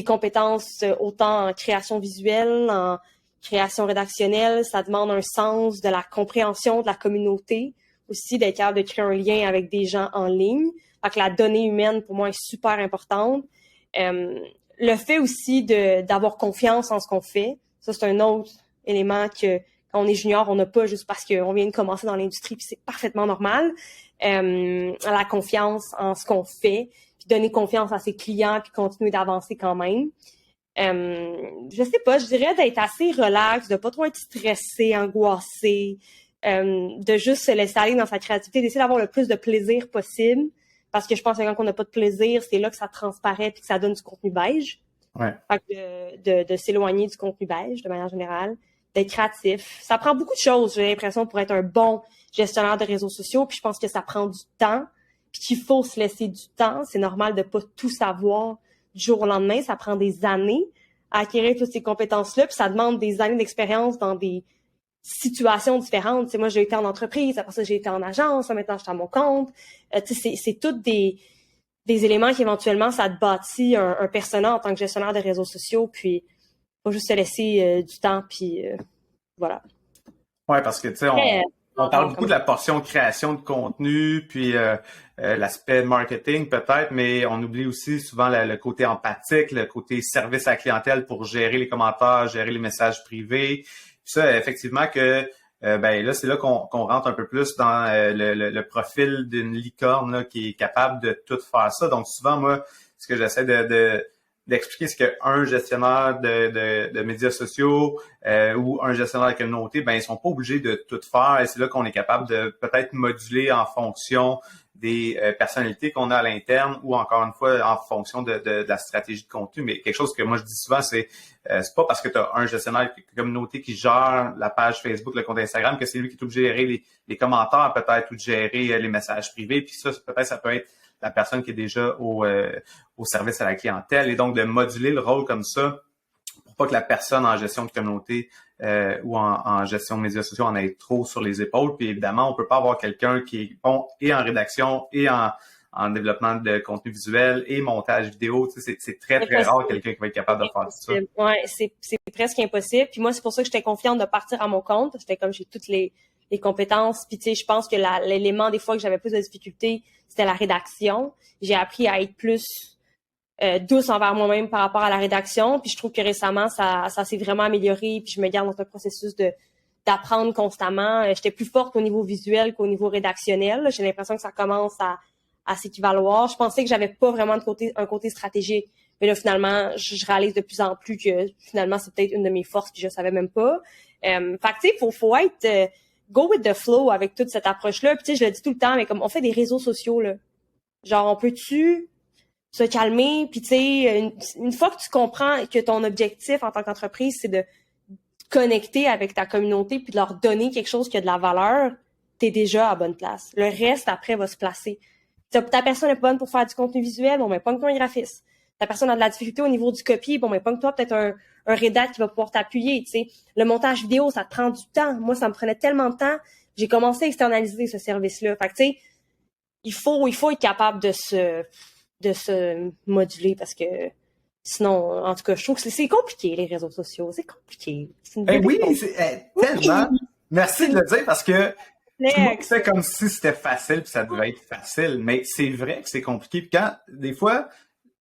compétences autant en création visuelle, en création rédactionnelle. Ça demande un sens de la compréhension de la communauté, aussi d'être capable de créer un lien avec des gens en ligne. Fait que la donnée humaine, pour moi, est super importante. Le fait aussi d'avoir confiance en ce qu'on fait, ça, c'est un autre élément que quand on est junior, on n'a pas juste parce qu'on vient de commencer dans l'industrie, puis c'est parfaitement normal. La confiance en ce qu'on fait, puis donner confiance à ses clients, puis continuer d'avancer quand même. Je sais pas, je dirais d'être assez relax, de pas trop être stressé, angoissé, de juste se laisser aller dans sa créativité, d'essayer d'avoir le plus de plaisir possible. Parce que je pense que quand on n'a pas de plaisir, c'est là que ça transparaît puis que ça donne du contenu beige. Ouais. Fait que de s'éloigner du contenu beige de manière générale, d'être créatif. Ça prend beaucoup de choses, j'ai l'impression, pour être un bon gestionnaire de réseaux sociaux. Puis je pense que ça prend du temps, puis qu'il faut se laisser du temps. C'est normal de pas tout savoir du jour au lendemain. Ça prend des années à acquérir toutes ces compétences-là, puis ça demande des années d'expérience dans des situations différentes. Tu sais, moi, j'ai été en entreprise, après ça, j'ai été en agence, là, maintenant, je suis à mon compte. Tu sais, c'est tous des éléments qui, éventuellement, ça te bâtit un persona en tant que gestionnaire de réseaux sociaux, puis faut juste se laisser du temps, puis voilà. Ouais, parce que, tu sais, on parle beaucoup de la portion création de contenu, puis l'aspect marketing peut-être, mais on oublie aussi souvent le côté empathique, le côté service à la clientèle pour gérer les commentaires, gérer les messages privés. Puis ça, effectivement, que ben là, c'est là qu'on rentre un peu plus dans le profil d'une licorne là, qui est capable de tout faire ça. Donc, souvent, moi, ce que j'essaie d'expliquer, c'est qu'un gestionnaire de médias sociaux ou un gestionnaire de communauté, ben ils sont pas obligés de tout faire. Et c'est là qu'on est capable de peut-être moduler en fonction des personnalités qu'on a à l'interne ou encore une fois en fonction de la stratégie de contenu. Mais quelque chose que moi je dis souvent, c'est pas parce que tu as un gestionnaire de communauté qui gère la page Facebook, le compte Instagram, que c'est lui qui est obligé de gérer les commentaires peut-être ou de gérer les messages privés. Puis ça, peut-être ça peut être la personne qui est déjà au service à la clientèle. Et donc, de moduler le rôle comme ça pour pas que la personne en gestion de communauté ou en gestion de médias sociaux en ait trop sur les épaules. Puis évidemment, on peut pas avoir quelqu'un qui est bon et en rédaction et en développement de contenu visuel et montage vidéo. Tu sais, c'est très, très rare quelqu'un qui va être capable de faire tout ça. Ouais, c'est presque impossible. Puis moi, c'est pour ça que j'étais confiante de partir à mon compte. C'était comme j'ai toutes les compétences. Puis tu sais, je pense que l'élément des fois que j'avais plus de difficultés, c'était la rédaction. J'ai appris à être plus douce envers moi-même par rapport à la rédaction. Puis je trouve que récemment, ça s'est vraiment amélioré. Puis je me garde dans un processus d'apprendre constamment. J'étais plus forte au niveau visuel qu'au niveau rédactionnel. J'ai l'impression que ça commence à s'équivaloir. Je pensais que j'avais pas vraiment un côté stratégique. Mais là, finalement, je réalise de plus en plus que finalement, c'est peut-être une de mes forces que je savais même pas. Fait que tu sais, faut être go with the flow avec toute cette approche-là. Puis tu sais, je le dis tout le temps, mais comme on fait des réseaux sociaux, là. Genre, on peut-tu se calmer? Puis tu sais, une fois que tu comprends que ton objectif en tant qu'entreprise, c'est de connecter avec ta communauté puis de leur donner quelque chose qui a de la valeur, t'es déjà à bonne place. Le reste, après, va se placer. Ta personne est pas bonne pour faire du contenu visuel, bon, mais pas que toi un graphiste. Ta personne a de la difficulté au niveau du copy, bon, mais pas que toi peut-être un rédac qui va pouvoir t'appuyer, tu sais. Le montage vidéo, ça te prend du temps. Moi, ça me prenait tellement de temps. J'ai commencé à externaliser ce service-là. Fait que, tu sais, il faut être capable de se moduler parce que sinon, en tout cas, je trouve que c'est compliqué, les réseaux sociaux. C'est compliqué. Oui, c'est tellement. Merci de le dire parce que tout le monde fait comme si c'était facile puis ça devait être facile. Mais c'est vrai que c'est compliqué. Puis quand, des fois,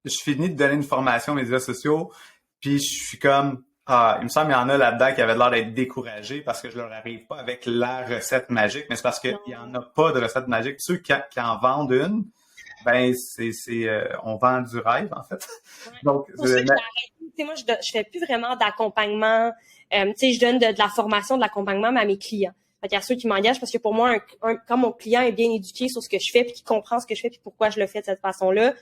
je finis de donner une formation aux médias sociaux, puis je suis comme, il me semble qu'il y en a là-dedans qui avaient l'air d'être découragés parce que je leur arrive pas avec la recette magique, mais c'est parce qu'il y en a pas de recette magique. Ceux qui en vendent une, ben on vend du rêve en fait. Donc sais, moi, je fais plus vraiment d'accompagnement. Tu sais, je donne de la formation, de l'accompagnement, mais à mes clients. Fait qu'il y a ceux qui m'engagent parce que pour moi, quand mon client est bien éduqué sur ce que je fais, puis qu'il comprend ce que je fais, puis pourquoi je le fais de cette façon-là,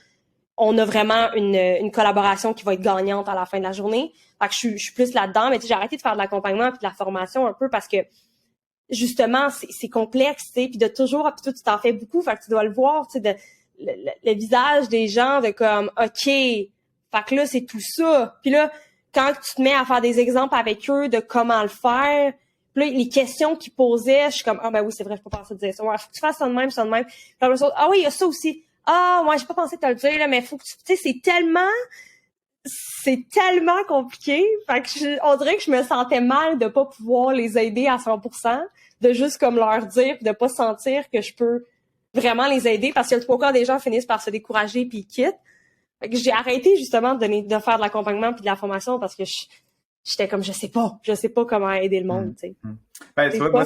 on a vraiment une collaboration qui va être gagnante à la fin de la journée. Fait que je suis plus là-dedans, mais tu sais, j'ai arrêté de faire de l'accompagnement puis de la formation un peu parce que justement, c'est complexe, tu sais, puis de toujours, puis toi, tu t'en fais beaucoup, fait que tu dois le voir, tu sais, le visage des gens de comme, OK, fait que là, c'est tout ça. Puis là, quand tu te mets à faire des exemples avec eux de comment le faire, puis là, les questions qu'ils posaient, je suis comme, ah ben oui, c'est vrai, je peux pas penser à dire ça. Ouais, faut que tu fasses ça de même, ça de même. Puis après ça, ah oui, il y a ça aussi. Ah, moi, j'ai pas pensé te le dire, là, mais faut que tu sais, c'est tellement compliqué. Fait que on dirait que je me sentais mal de pas pouvoir les aider à 100%, de juste comme leur dire, de pas sentir que je peux vraiment les aider parce que le trois quarts des gens finissent par se décourager puis ils quittent. Fait que j'ai arrêté justement de faire de l'accompagnement puis de la formation parce que j'étais comme je sais pas comment aider le monde, tu sais. Ben, tu vois, moi,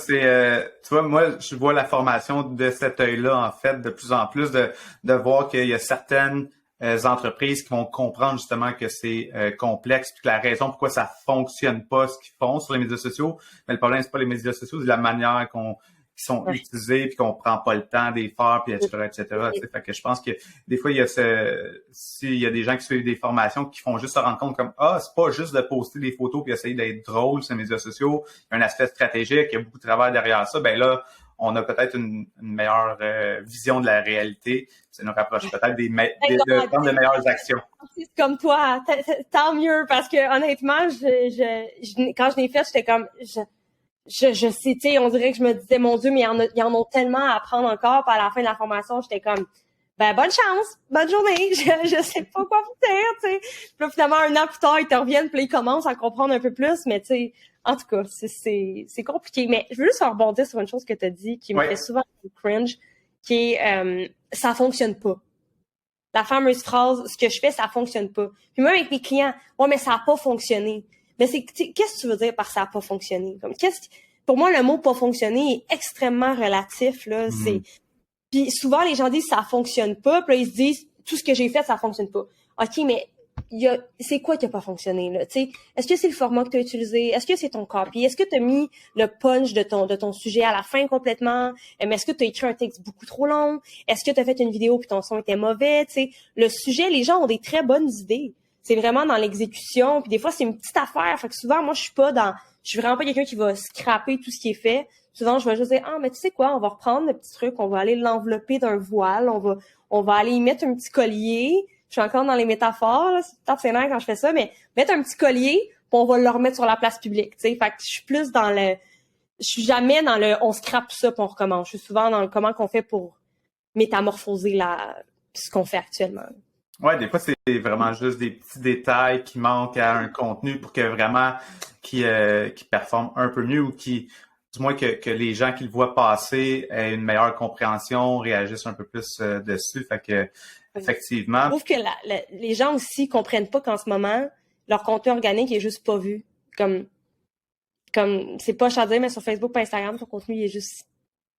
moi, je vois la formation de cet œil-là, en fait, de plus en plus, de voir qu'il y a certaines entreprises qui vont comprendre justement que c'est complexe, puis que la raison pourquoi ça fonctionne pas, ce qu'ils font sur les médias sociaux. Mais le problème, c'est pas les médias sociaux, c'est la manière qui sont utilisés, puis qu'on prend pas le temps d'y faire, puis etc., etc. Fait que je pense que des fois, il y a s'il y a des gens qui suivent des formations qui font juste se rendre compte comme, c'est pas juste de poster des photos puis essayer d'être drôle sur les médias sociaux, il y a un aspect stratégique, il y a beaucoup de travail derrière ça, ben là, on a peut-être une meilleure vision de la réalité. Ça nous rapproche peut-être de prendre de meilleures actions. C'est comme toi, tant mieux, parce que honnêtement, quand je l'ai fait, j'étais comme, je sais, tu sais, on dirait que je me disais, mon Dieu, mais ils en ont tellement à apprendre encore. Puis à la fin de la formation, j'étais comme, ben bonne chance, bonne journée, je sais pas quoi vous dire, tu sais. Puis là, finalement, un an plus tard, ils te reviennent, puis ils commencent à comprendre un peu plus, mais tu sais, en tout cas, c'est compliqué. Mais je veux juste rebondir sur une chose que tu as dit qui me fait souvent cringe, qui est ça fonctionne pas. La fameuse phrase, ce que je fais, ça fonctionne pas. Puis même avec mes clients, ouais, mais ça a pas fonctionné. Mais qu'est-ce que tu veux dire par ça a pas fonctionné? Comme, pour moi, le mot pas fonctionner est extrêmement relatif, là. Puis souvent, les gens disent ça fonctionne pas, puis là, ils se disent tout ce que j'ai fait, ça fonctionne pas. OK, mais c'est quoi qui a pas fonctionné, là? Tu sais, est-ce que c'est le format que tu as utilisé? Est-ce que c'est ton copy? Est-ce que tu as mis le punch de ton sujet à la fin complètement? Est-ce que tu as écrit un texte beaucoup trop long? Est-ce que tu as fait une vidéo puis ton son était mauvais? Tu sais, le sujet, les gens ont des très bonnes idées. C'est vraiment dans l'exécution, puis des fois, c'est une petite affaire. Fait que souvent, moi, je suis vraiment pas quelqu'un qui va scraper tout ce qui est fait. Souvent, je vais juste dire, mais tu sais quoi, on va reprendre le petit truc, on va aller l'envelopper d'un voile, on va aller y mettre un petit collier. Je suis encore dans les métaphores, là, c'est peut-être sénère quand je fais ça, mais mettre un petit collier, puis on va le remettre sur la place publique, tu sais. Fait que je suis plus je suis jamais dans le, on scrape tout ça puis on recommence. Je suis souvent dans le comment qu'on fait pour métamorphoser ce qu'on fait actuellement. Ouais, des fois, c'est vraiment juste des petits détails qui manquent à un contenu pour que vraiment qui performe un peu mieux ou du moins que les gens qui le voient passer aient une meilleure compréhension, réagissent un peu plus dessus. Fait que effectivement. Je trouve que les gens aussi comprennent pas qu'en ce moment, leur contenu organique est juste pas vu. Comme c'est pas à dire, mais sur Facebook et Instagram, ton contenu il est juste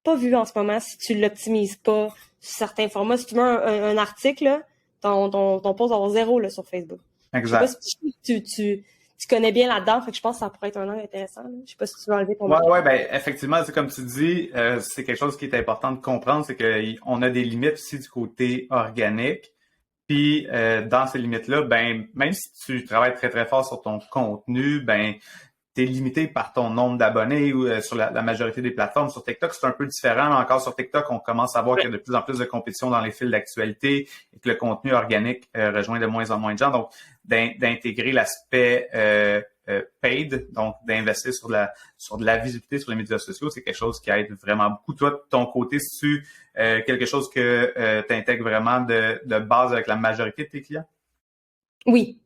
pas vu en ce moment si tu l'optimises pas sur certains formats. Si tu mets un article, là, ton post va avoir 0 là, sur Facebook. Exact. Je sais pas si tu connais bien là-dedans, fait que je pense que ça pourrait être un angle intéressant. Là. Je sais pas si tu veux enlever ton Ouais, ben effectivement, c'est comme tu dis, c'est quelque chose qui est important de comprendre, c'est qu'on a des limites aussi du côté organique. Puis dans ces limites-là, ben même si tu travailles très très fort sur ton contenu, ben t'es limité par ton nombre d'abonnés ou sur la majorité des plateformes. Sur TikTok, c'est un peu différent. Mais encore sur TikTok, on commence à voir qu'il y a de plus en plus de compétition dans les fils d'actualité et que le contenu organique rejoint de moins en moins de gens. Donc, d'intégrer l'aspect paid, donc d'investir sur de la visibilité sur les médias sociaux, c'est quelque chose qui aide vraiment beaucoup. Toi, de ton côté, c'est-tu quelque chose que tu intègres vraiment de base avec la majorité de tes clients? Oui.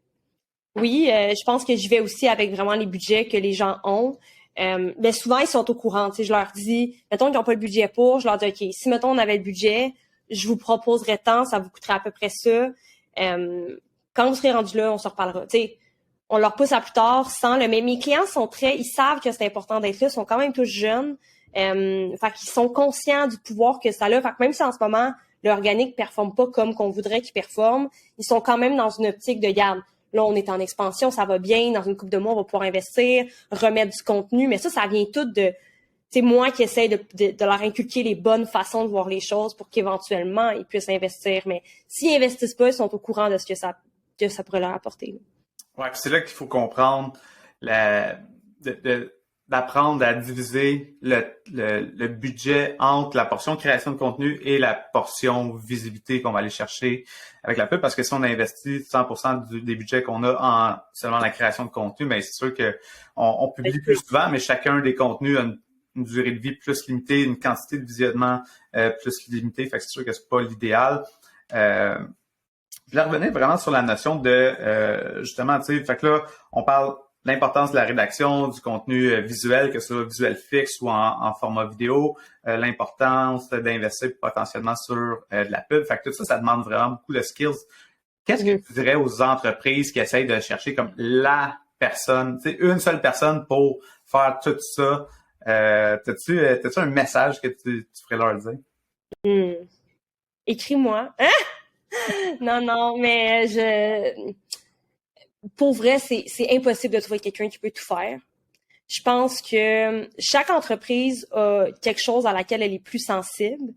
Oui, je pense que j'y vais aussi avec vraiment les budgets que les gens ont. Mais souvent, ils sont au courant. Tu sais, je leur dis, mettons qu'ils n'ont pas le budget pour, je leur dis, OK, si, mettons, on avait le budget, je vous proposerais tant, ça vous coûterait à peu près ça. Quand vous serez rendu là, on se reparlera. Tu sais, on leur pousse à plus tard sans mais mes clients ils savent que c'est important d'être là, ils sont quand même tous jeunes. Fait qu'ils sont conscients du pouvoir que ça a. Fait que même si en ce moment, l'organique performe pas comme qu'on voudrait qu'il performe, ils sont quand même dans une optique de garde. là, on est en expansion, ça va bien, dans une couple de mois, on va pouvoir investir, remettre du contenu, mais ça vient tout de, tu sais, moi qui essaie de leur inculquer les bonnes façons de voir les choses pour qu'éventuellement, ils puissent investir. Mais s'ils investissent pas, ils sont au courant de ce que ça pourrait leur apporter. Ouais, puis c'est là qu'il faut comprendre d'apprendre à diviser le budget entre la portion création de contenu et la portion visibilité qu'on va aller chercher avec la pub, parce que si on investit 100% des budgets qu'on a en seulement la création de contenu, mais c'est sûr que on publie plus souvent, mais chacun des contenus a une durée de vie plus limitée, une quantité de visionnement plus limitée, fait que c'est sûr que c'est pas l'idéal. Je voulais revenir vraiment sur la notion de justement, tu sais, fait que là, on parle de l'importance de la rédaction, du contenu visuel, que ce soit visuel fixe ou en format vidéo, l'importance d'investir potentiellement sur de la pub. Fait que tout ça, ça demande vraiment beaucoup de skills. Qu'est-ce que tu dirais aux entreprises qui essayent de chercher comme la personne, tu sais, une seule personne pour faire tout ça? T'as-tu un message que tu ferais leur dire? Écris-moi. Hein? Non, mais pour vrai, c'est impossible de trouver quelqu'un qui peut tout faire. Je pense que chaque entreprise a quelque chose à laquelle elle est plus sensible.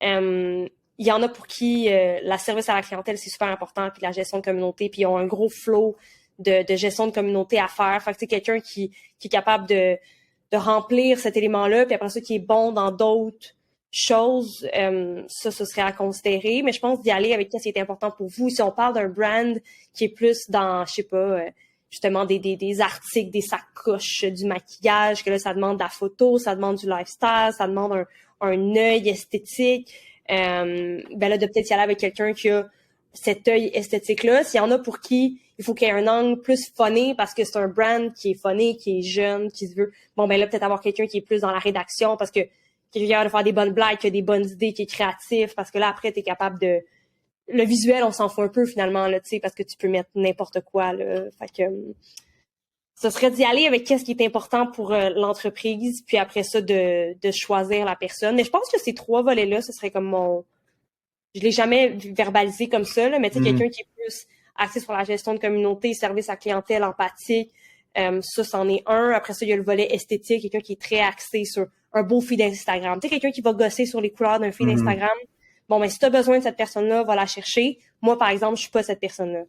Il y en a pour qui la service à la clientèle, c'est super important, puis la gestion de communauté, puis ils ont un gros flow de gestion de communauté à faire. Fait que c'est quelqu'un qui est capable de remplir cet élément-là, puis après ça, qui est bon dans d'autres choses, ça, ce serait à considérer. Mais je pense d'y aller avec ce qui est important pour vous. Si on parle d'un brand qui est plus dans, je sais pas, justement des articles, des sacoches, du maquillage, que là, ça demande de la photo, ça demande du lifestyle, ça demande un œil esthétique, ben là, de peut-être y aller avec quelqu'un qui a cet œil esthétique-là. S'il y en a pour qui il faut qu'il y ait un angle plus funny parce que c'est un brand qui est funny, qui est jeune, qui se veut, bon, ben là, peut-être avoir quelqu'un qui est plus dans la rédaction parce que qui est capable de faire des bonnes blagues, qui a des bonnes idées, qui est créatif, parce que là, après, t'es capable de... Le visuel, on s'en fout un peu, finalement, là, tu sais, parce que tu peux mettre n'importe quoi, là. Fait que ce serait d'y aller avec qu'est-ce qui est important pour l'entreprise, puis après ça, de choisir la personne. Mais je pense que ces 3 volets-là, ce serait comme mon... Je l'ai jamais verbalisé comme ça, là, mais tu sais, quelqu'un qui est plus axé sur la gestion de communauté, service à clientèle, empathique, ça, c'en est un. Après ça, il y a le volet esthétique, quelqu'un qui est très axé sur un beau feed Instagram. Tu sais, quelqu'un qui va gosser sur les couleurs d'un feed Instagram. Bon, ben, si tu as besoin de cette personne-là, va la chercher. Moi, par exemple, je suis pas cette personne-là.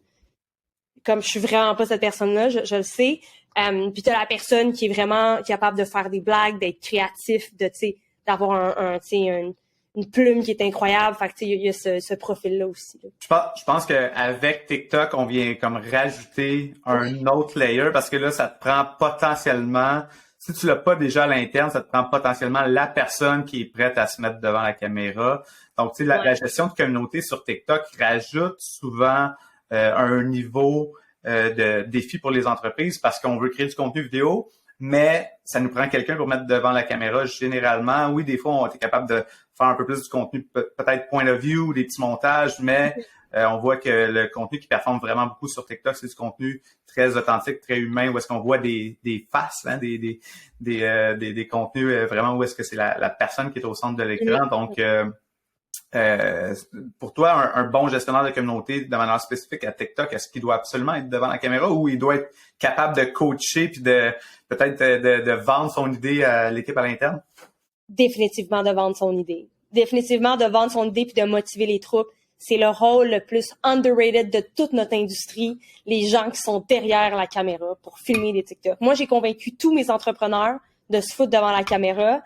Comme je suis vraiment pas cette personne-là, je le sais. Puis tu as la personne qui est vraiment capable de faire des blagues, d'être créatif, de, tu sais, d'avoir une plume qui est incroyable. Fait que, tu sais, il y a ce profil-là aussi. Là. Je pense qu'avec TikTok, on vient comme rajouter un autre layer parce que là, ça te prend potentiellement, si tu l'as pas déjà à l'interne, ça te prend potentiellement la personne qui est prête à se mettre devant la caméra. Donc, tu sais, la gestion de communauté sur TikTok rajoute souvent un niveau de défi pour les entreprises parce qu'on veut créer du contenu vidéo, mais ça nous prend quelqu'un pour mettre devant la caméra généralement. Oui, des fois, on est capable de faire un peu plus du contenu, peut-être point of view, des petits montages, mais on voit que le contenu qui performe vraiment beaucoup sur TikTok, c'est du contenu très authentique, très humain, où est-ce qu'on voit des faces, hein, des contenus vraiment où est-ce que c'est la personne qui est au centre de l'écran. Donc, pour toi, un bon gestionnaire de communauté de manière spécifique à TikTok, est-ce qu'il doit absolument être devant la caméra ou il doit être capable de coacher puis de peut-être de vendre son idée à l'équipe à l'interne? Définitivement de vendre son idée. Définitivement de vendre son idée puis de motiver les troupes. C'est le rôle le plus underrated de toute notre industrie, les gens qui sont derrière la caméra pour filmer des TikTok. Moi, j'ai convaincu tous mes entrepreneurs de se foutre devant la caméra.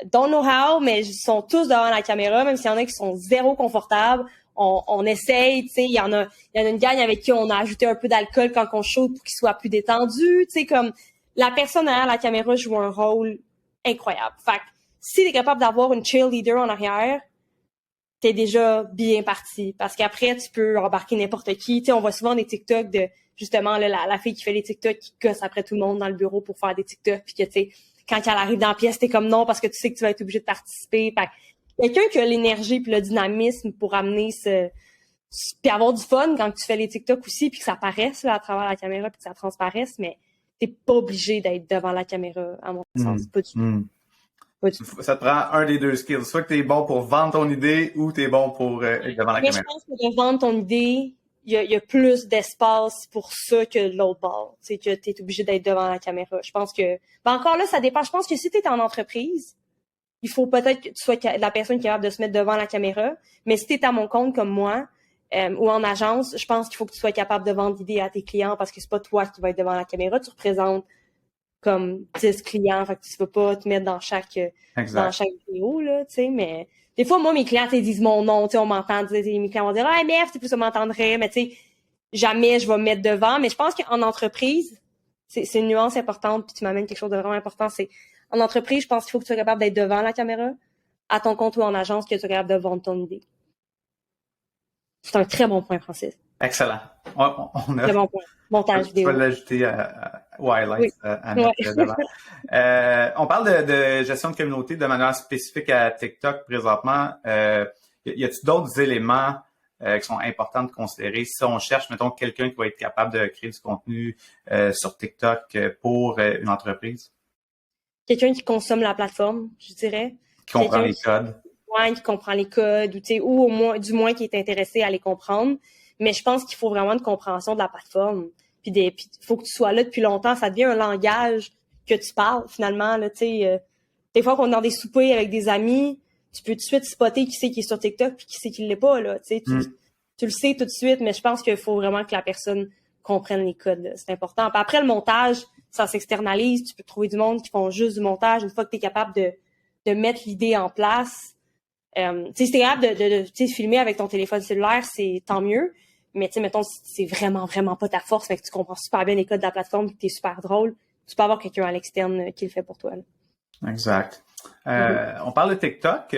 Don't know how, mais ils sont tous devant la caméra, même s'il y en a qui sont zéro confortables. On essaye, tu sais, il y en a une gang avec qui on a ajouté un peu d'alcool quand on shoot pour qu'ils soient plus détendus, tu sais, comme la personne derrière la caméra joue un rôle incroyable. Fait que si t'es capable d'avoir une cheerleader en arrière, t'es déjà bien parti. Parce qu'après, tu peux embarquer n'importe qui. Tu sais, on voit souvent des TikTok de, justement, là, la fille qui fait les TikTok qui gosse après tout le monde dans le bureau pour faire des TikTok, puis que, tu sais, quand elle arrive dans la pièce, t'es comme non parce que tu sais que tu vas être obligé de participer. Fait quelqu'un qui a l'énergie puis le dynamisme pour amener puis avoir du fun quand tu fais les TikTok aussi puis que ça paraisse là, à travers la caméra puis que ça transparaisse, mais t'es pas obligé d'être devant la caméra, à mon sens. Pas du tout. Pas du tout. Ça te prend un des deux skills. Soit que t'es bon pour vendre ton idée ou t'es bon pour être devant la caméra. Je pense que de vendre ton idée, il y a plus d'espace pour ça que de l'autre bord. Tu sais, que t'es obligé d'être devant la caméra. Je pense que, ben encore là, ça dépend. Je pense que si t'es en entreprise, il faut peut-être que tu sois la personne capable de se mettre devant la caméra. Mais si t'es à mon compte comme moi, ou en agence, je pense qu'il faut que tu sois capable de vendre l'idée à tes clients parce que c'est pas toi qui vas être devant la caméra. Tu représentes comme 10 clients. Fait que tu vas pas te mettre dans chaque vidéo, là, tu sais, mais des fois, moi, mes clients, ils disent mon nom, tu sais, on m'entend dire, mes clients vont dire, ah, MF, tu plus ça m'entendrait, mais tu sais, jamais je vais me mettre devant. Mais je pense qu'en entreprise, c'est une nuance importante, puis tu m'amènes quelque chose de vraiment important, c'est, en entreprise, je pense qu'il faut que tu sois capable d'être devant la caméra, à ton compte ou en agence, que tu sois capable de vendre ton idée. C'est un très bon point, Francis. Excellent. On a... Très bon point. Montage vidéo. Tu vas l'ajouter à Highlights, oui. à mettre devant. On parle de gestion de communauté de manière spécifique à TikTok présentement. Y a-t-il d'autres éléments qui sont importants de considérer si on cherche, mettons, quelqu'un qui va être capable de créer du contenu sur TikTok pour une entreprise? Quelqu'un qui consomme la plateforme, je dirais. Qui comprend les codes. Ouais, qui comprend les codes, ou au moins, du moins qui est intéressé à les comprendre. Mais je pense qu'il faut vraiment une compréhension de la plateforme. Puis faut que tu sois là depuis longtemps. Ça devient un langage que tu parles, finalement, là, tu sais. Des fois qu'on est dans des soupers avec des amis, tu peux tout de suite spotter qui c'est qui est sur TikTok puis qui c'est qui l'est pas, là, tu sais. Tu le sais tout de suite, mais je pense qu'il faut vraiment que la personne comprenne les codes, là. C'est important. Puis après, le montage, ça s'externalise. Tu peux trouver du monde qui font juste du montage. Une fois que tu es capable de mettre l'idée en place, tu sais, si t'es capable de filmer avec ton téléphone cellulaire, c'est tant mieux. Mais tu sais, mettons, si c'est vraiment, vraiment pas ta force, mais que tu comprends super bien les codes de la plateforme et que t'es super drôle, tu peux avoir quelqu'un à l'externe qui le fait pour toi, là. Exact. On parle de TikTok.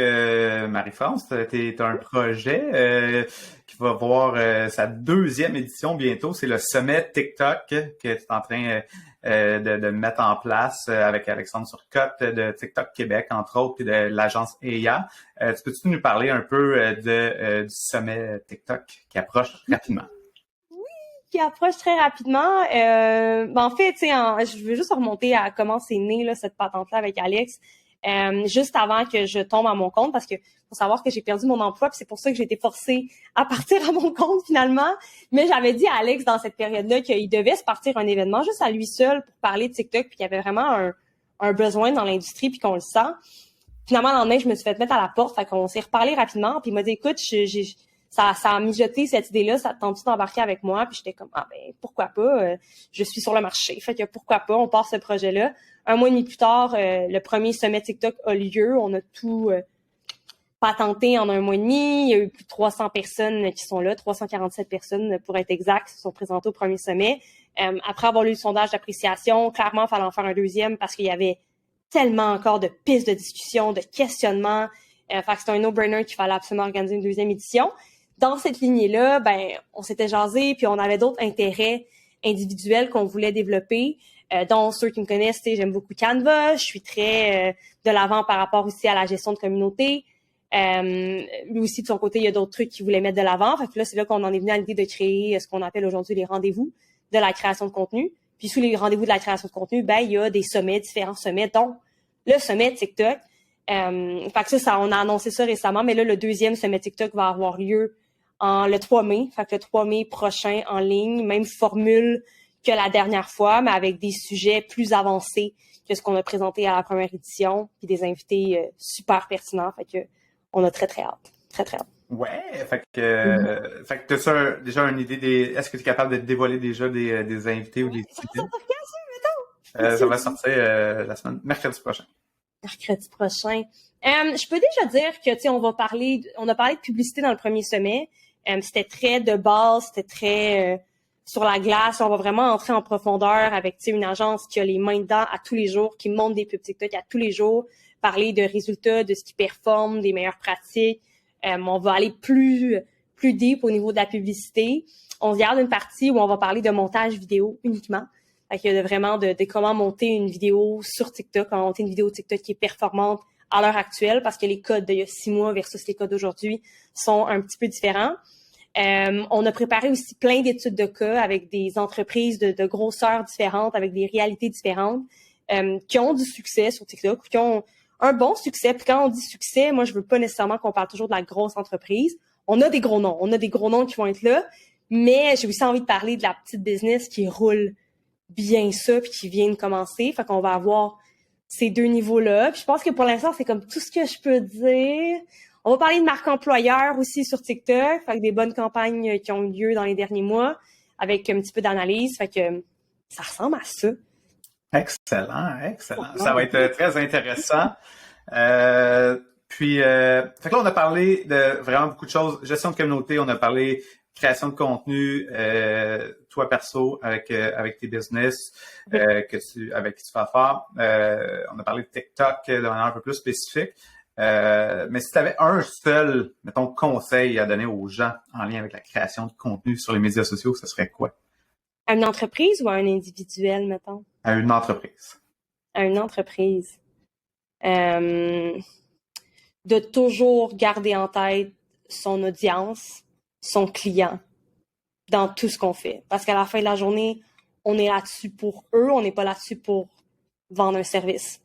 Marie-France, t'as un projet qui va voir sa deuxième édition bientôt. C'est le sommet TikTok que tu es en train de mettre en place avec Alexandre Turcotte de TikTok Québec, entre autres, puis de l'agence EIA. Peux-tu nous parler un peu du sommet TikTok qui approche rapidement? Qui approche très rapidement. En fait, tu sais, je veux juste remonter à comment c'est né là, cette patente-là avec Alex. Juste avant que je tombe à mon compte, parce que faut savoir que j'ai perdu mon emploi, puis c'est pour ça que j'ai été forcée à partir à mon compte finalement. Mais j'avais dit à Alex dans cette période-là qu'il devait se partir un événement juste à lui seul pour parler de TikTok, puis qu'il y avait vraiment un besoin dans l'industrie, puis qu'on le sent. Finalement, le lendemain, je me suis fait mettre à la porte, fait qu'on s'est reparlé rapidement, puis il m'a dit, écoute, ça a mijoté cette idée-là, ça te tente-tu d'embarquer avec moi? Puis j'étais comme, ah ben, pourquoi pas? Je suis sur le marché, fait que pourquoi pas? On part ce projet-là. Un mois et demi plus tard, le premier sommet TikTok a lieu. On a tout patenté en un mois et demi. Il y a eu plus de 300 personnes qui sont là, 347 personnes pour être exact, qui se sont présentées au premier sommet. Après avoir lu le sondage d'appréciation, clairement, il fallait en faire un deuxième parce qu'il y avait tellement encore de pistes de discussion, de questionnements. Fait que c'était un no-brainer qu'il fallait absolument organiser une deuxième édition. Dans cette lignée-là, ben, on s'était jasé, puis on avait d'autres intérêts individuels qu'on voulait développer. Dont ceux qui me connaissent, j'aime beaucoup Canva, je suis très de l'avant par rapport aussi à la gestion de communauté. Lui aussi, de son côté, il y a d'autres trucs qu'il voulait mettre de l'avant. Fait que là, c'est là qu'on en est venu à l'idée de créer ce qu'on appelle aujourd'hui les rendez-vous de la création de contenu. Puis sous les rendez-vous de la création de contenu, ben, il y a des sommets, différents sommets, dont le sommet TikTok. Fait que ça, on a annoncé ça récemment, mais là, le deuxième sommet TikTok va avoir lieu le 3 mai. Fait que le 3 mai prochain en ligne, même formule que la dernière fois, mais avec des sujets plus avancés que ce qu'on a présenté à la première édition, puis des invités super pertinents. Fait que on a très, très hâte. Très, très hâte. Ouais, fait que t'as déjà une idée est-ce que tu es capable de dévoiler déjà des invités ou des titres? Ça va sortir la semaine, mercredi prochain. Mercredi prochain. Je peux déjà dire que, tu sais, on a parlé de publicité dans le premier sommet. C'était très de base, c'était très sur la glace. On va vraiment entrer en profondeur avec, tu sais, une agence qui a les mains dedans à tous les jours, qui monte des pubs TikTok à tous les jours, parler de résultats, de ce qui performe, des meilleures pratiques. On va aller plus deep au niveau de la publicité. On se garde une partie où on va parler de montage vidéo uniquement. Fait qu'il y a vraiment de comment monter une vidéo sur TikTok, comment monter une vidéo TikTok qui est performante à l'heure actuelle, parce que les codes d'il y a 6 mois versus les codes d'aujourd'hui sont un petit peu différents. On a préparé aussi plein d'études de cas avec des entreprises de grosseurs différentes, avec des réalités différentes, qui ont du succès sur TikTok, qui ont un bon succès. Puis quand on dit succès, moi, je veux pas nécessairement qu'on parle toujours de la grosse entreprise. On a des gros noms. On a des gros noms qui vont être là, Mais j'ai aussi envie de parler de la petite business qui roule bien ça puis qui vient de commencer. Fait qu'on va avoir ces deux niveaux-là. Puis je pense que pour l'instant, c'est comme tout ce que je peux dire. On va parler de marque employeur aussi sur TikTok. Fait que des bonnes campagnes qui ont eu lieu dans les derniers mois avec un petit peu d'analyse. Fait que ça ressemble à ça. Excellent, excellent. Ça va être très intéressant. Fait que là, on a parlé de vraiment beaucoup de choses. Gestion de communauté, on a parlé création de contenu, toi perso, avec tes business, avec qui tu fais affaire. On a parlé de TikTok de manière un peu plus spécifique. Mais si tu avais un seul, mettons, conseil à donner aux gens en lien avec la création de contenu sur les médias sociaux, ce serait quoi? À une entreprise ou à un individuel, mettons? À une entreprise. À une entreprise. De toujours garder en tête son audience, son client dans tout ce qu'on fait. Parce qu'à la fin de la journée, on est là-dessus pour eux, on n'est pas là-dessus pour vendre un service.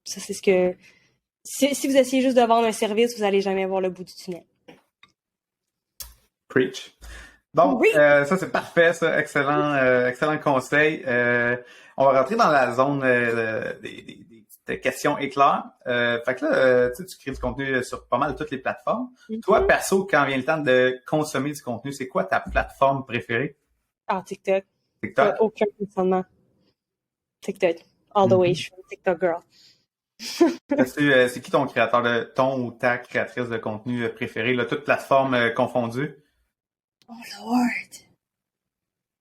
Ça, c'est ce que... Si vous essayez juste de vendre un service, vous n'allez jamais voir le bout du tunnel. Preach. Donc, oui. Ça, c'est parfait, ça. Excellent conseil. On va rentrer dans la zone des questions éclairs. Fait que là, tu crées du contenu sur pas mal toutes les plateformes. Mm-hmm. Toi, perso, quand vient le temps de consommer du contenu, c'est quoi ta plateforme préférée? Ah, TikTok. TikTok? Aucun questionnement. TikTok. All the way, je suis une TikTok girl. C'est qui ton créateur de ton ou ta créatrice de contenu préférée, là, toutes plateformes confondues? Oh Lord!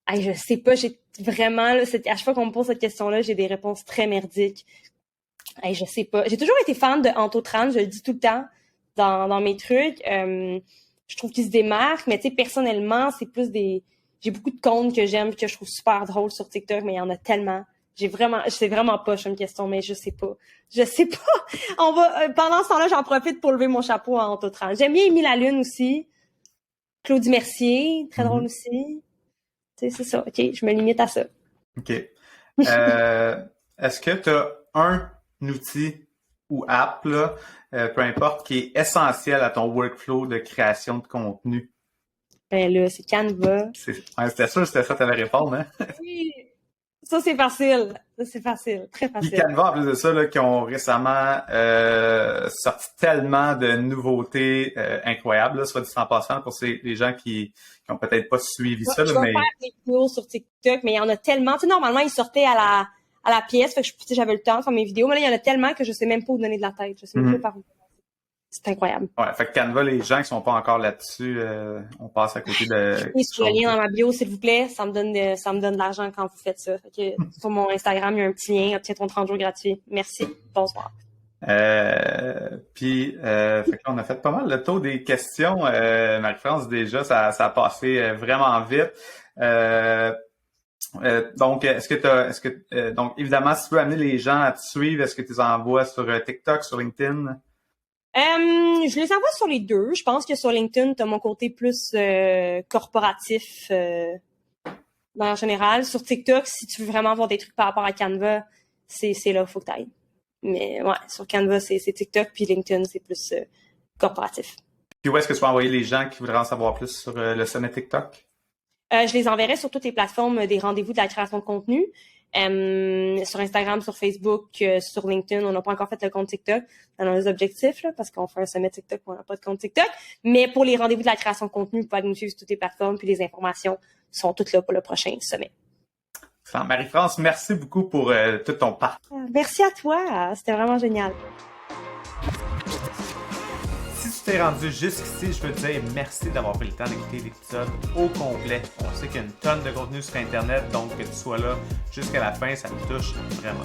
Hey, je sais pas, j'ai vraiment, là, à chaque fois qu'on me pose cette question-là, j'ai des réponses très merdiques. Hey, je sais pas. J'ai toujours été fan de Antotran, je le dis tout le temps dans mes trucs. Je trouve qu'il se démarque, mais tu sais, personnellement, c'est plus j'ai beaucoup de comptes que j'aime, que je trouve super drôles sur TikTok, mais il y en a tellement. C'est vraiment pas une question, mais je sais pas. Pendant ce temps-là, j'en profite pour lever mon chapeau à Antotran. J'aime bien Émile Lalune aussi. Claudie Mercier, très drôle aussi. Tu sais, c'est ça. OK, je me limite à ça. OK. Est-ce que tu as un outil ou app, là, peu importe, qui est essentiel à ton workflow de création de contenu? Ben là, c'est Canva. C'était ça, tu allais répondre, hein? Oui. Ça, c'est facile. Très facile. Puis Canva, en plus de ça, là, qui ont récemment sorti tellement de nouveautés incroyables, là, soit dit en passant, pour les gens qui ont peut-être pas suivi ça. Je vais faire des vidéos sur TikTok, mais il y en a tellement. Tu sais, normalement, ils sortaient à la pièce, fait que j'avais le temps de faire mes vidéos, mais là, il y en a tellement que je sais même pas où donner de la tête. Je sais même pas par où. C'est incroyable. Ouais, fait que Canva, les gens qui sont pas encore là-dessus, on passe à côté de... Oui, sur le lien dans ma bio, s'il vous plaît, ça me donne de l'argent quand vous faites ça. Fait que sur mon Instagram, il y a un petit lien, obtiens ton 30 jours gratuit. Merci. Bonsoir. Puis, fait que là, on a fait pas mal le tour des questions. Marie-France, déjà, ça a passé vraiment vite. Donc, donc, évidemment, si tu veux amener les gens à te suivre, est-ce que tu les envoies sur TikTok, sur LinkedIn? Je les envoie sur les deux. Je pense que sur LinkedIn, tu as mon côté plus corporatif en général. Sur TikTok, si tu veux vraiment voir des trucs par rapport à Canva, c'est là, faut que tu ailles. Mais ouais, sur Canva, c'est TikTok, puis LinkedIn, c'est plus corporatif. Puis où est-ce que tu vas envoyer les gens qui voudraient en savoir plus sur le sommet TikTok? Je les enverrai sur toutes les plateformes des rendez-vous de la création de contenu. Sur Instagram, sur Facebook, sur LinkedIn, on n'a pas encore fait le compte TikTok dans nos objectifs, là, parce qu'on fait un sommet TikTok, on n'a pas de compte TikTok. Mais pour les rendez-vous de la création de contenu, vous pouvez nous suivre sur toutes les plateformes, puis les informations sont toutes là pour le prochain sommet. Marie-France, merci beaucoup pour tout ton parcours. Merci à toi, c'était vraiment génial. Si tu t'es rendu jusqu'ici, je veux te dire merci d'avoir pris le temps d'écouter l'épisode au complet. On sait qu'il y a une tonne de contenu sur Internet, donc que tu sois là jusqu'à la fin, ça me touche vraiment.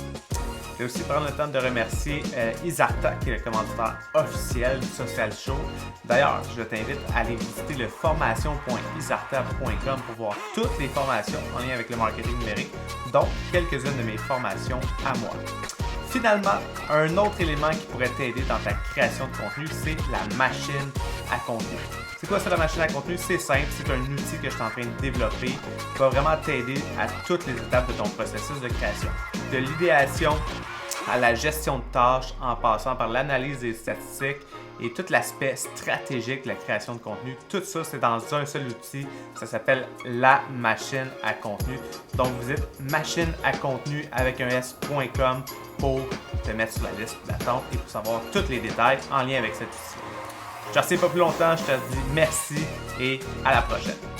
Je vais aussi prendre le temps de remercier Isarta, qui est le commanditaire officiel du Social Show. D'ailleurs, je t'invite à aller visiter le formation.isarta.com pour voir toutes les formations en lien avec le marketing numérique, dont quelques-unes de mes formations à moi. Finalement, un autre élément qui pourrait t'aider dans ta création de contenu, c'est la machine à contenu. C'est quoi ça, la machine à contenu? C'est simple, c'est un outil que je suis en train de développer qui va vraiment t'aider à toutes les étapes de ton processus de création. De l'idéation à la gestion de tâches en passant par l'analyse des statistiques et tout l'aspect stratégique de la création de contenu. Tout ça, c'est dans un seul outil. Ça s'appelle la machine à contenu. Donc, visite machineacontenu avec un s.com pour te mettre sur la liste d'attente et pour savoir tous les détails en lien avec cet outil. Je ne retiens pas plus longtemps, je te dis merci et à la prochaine.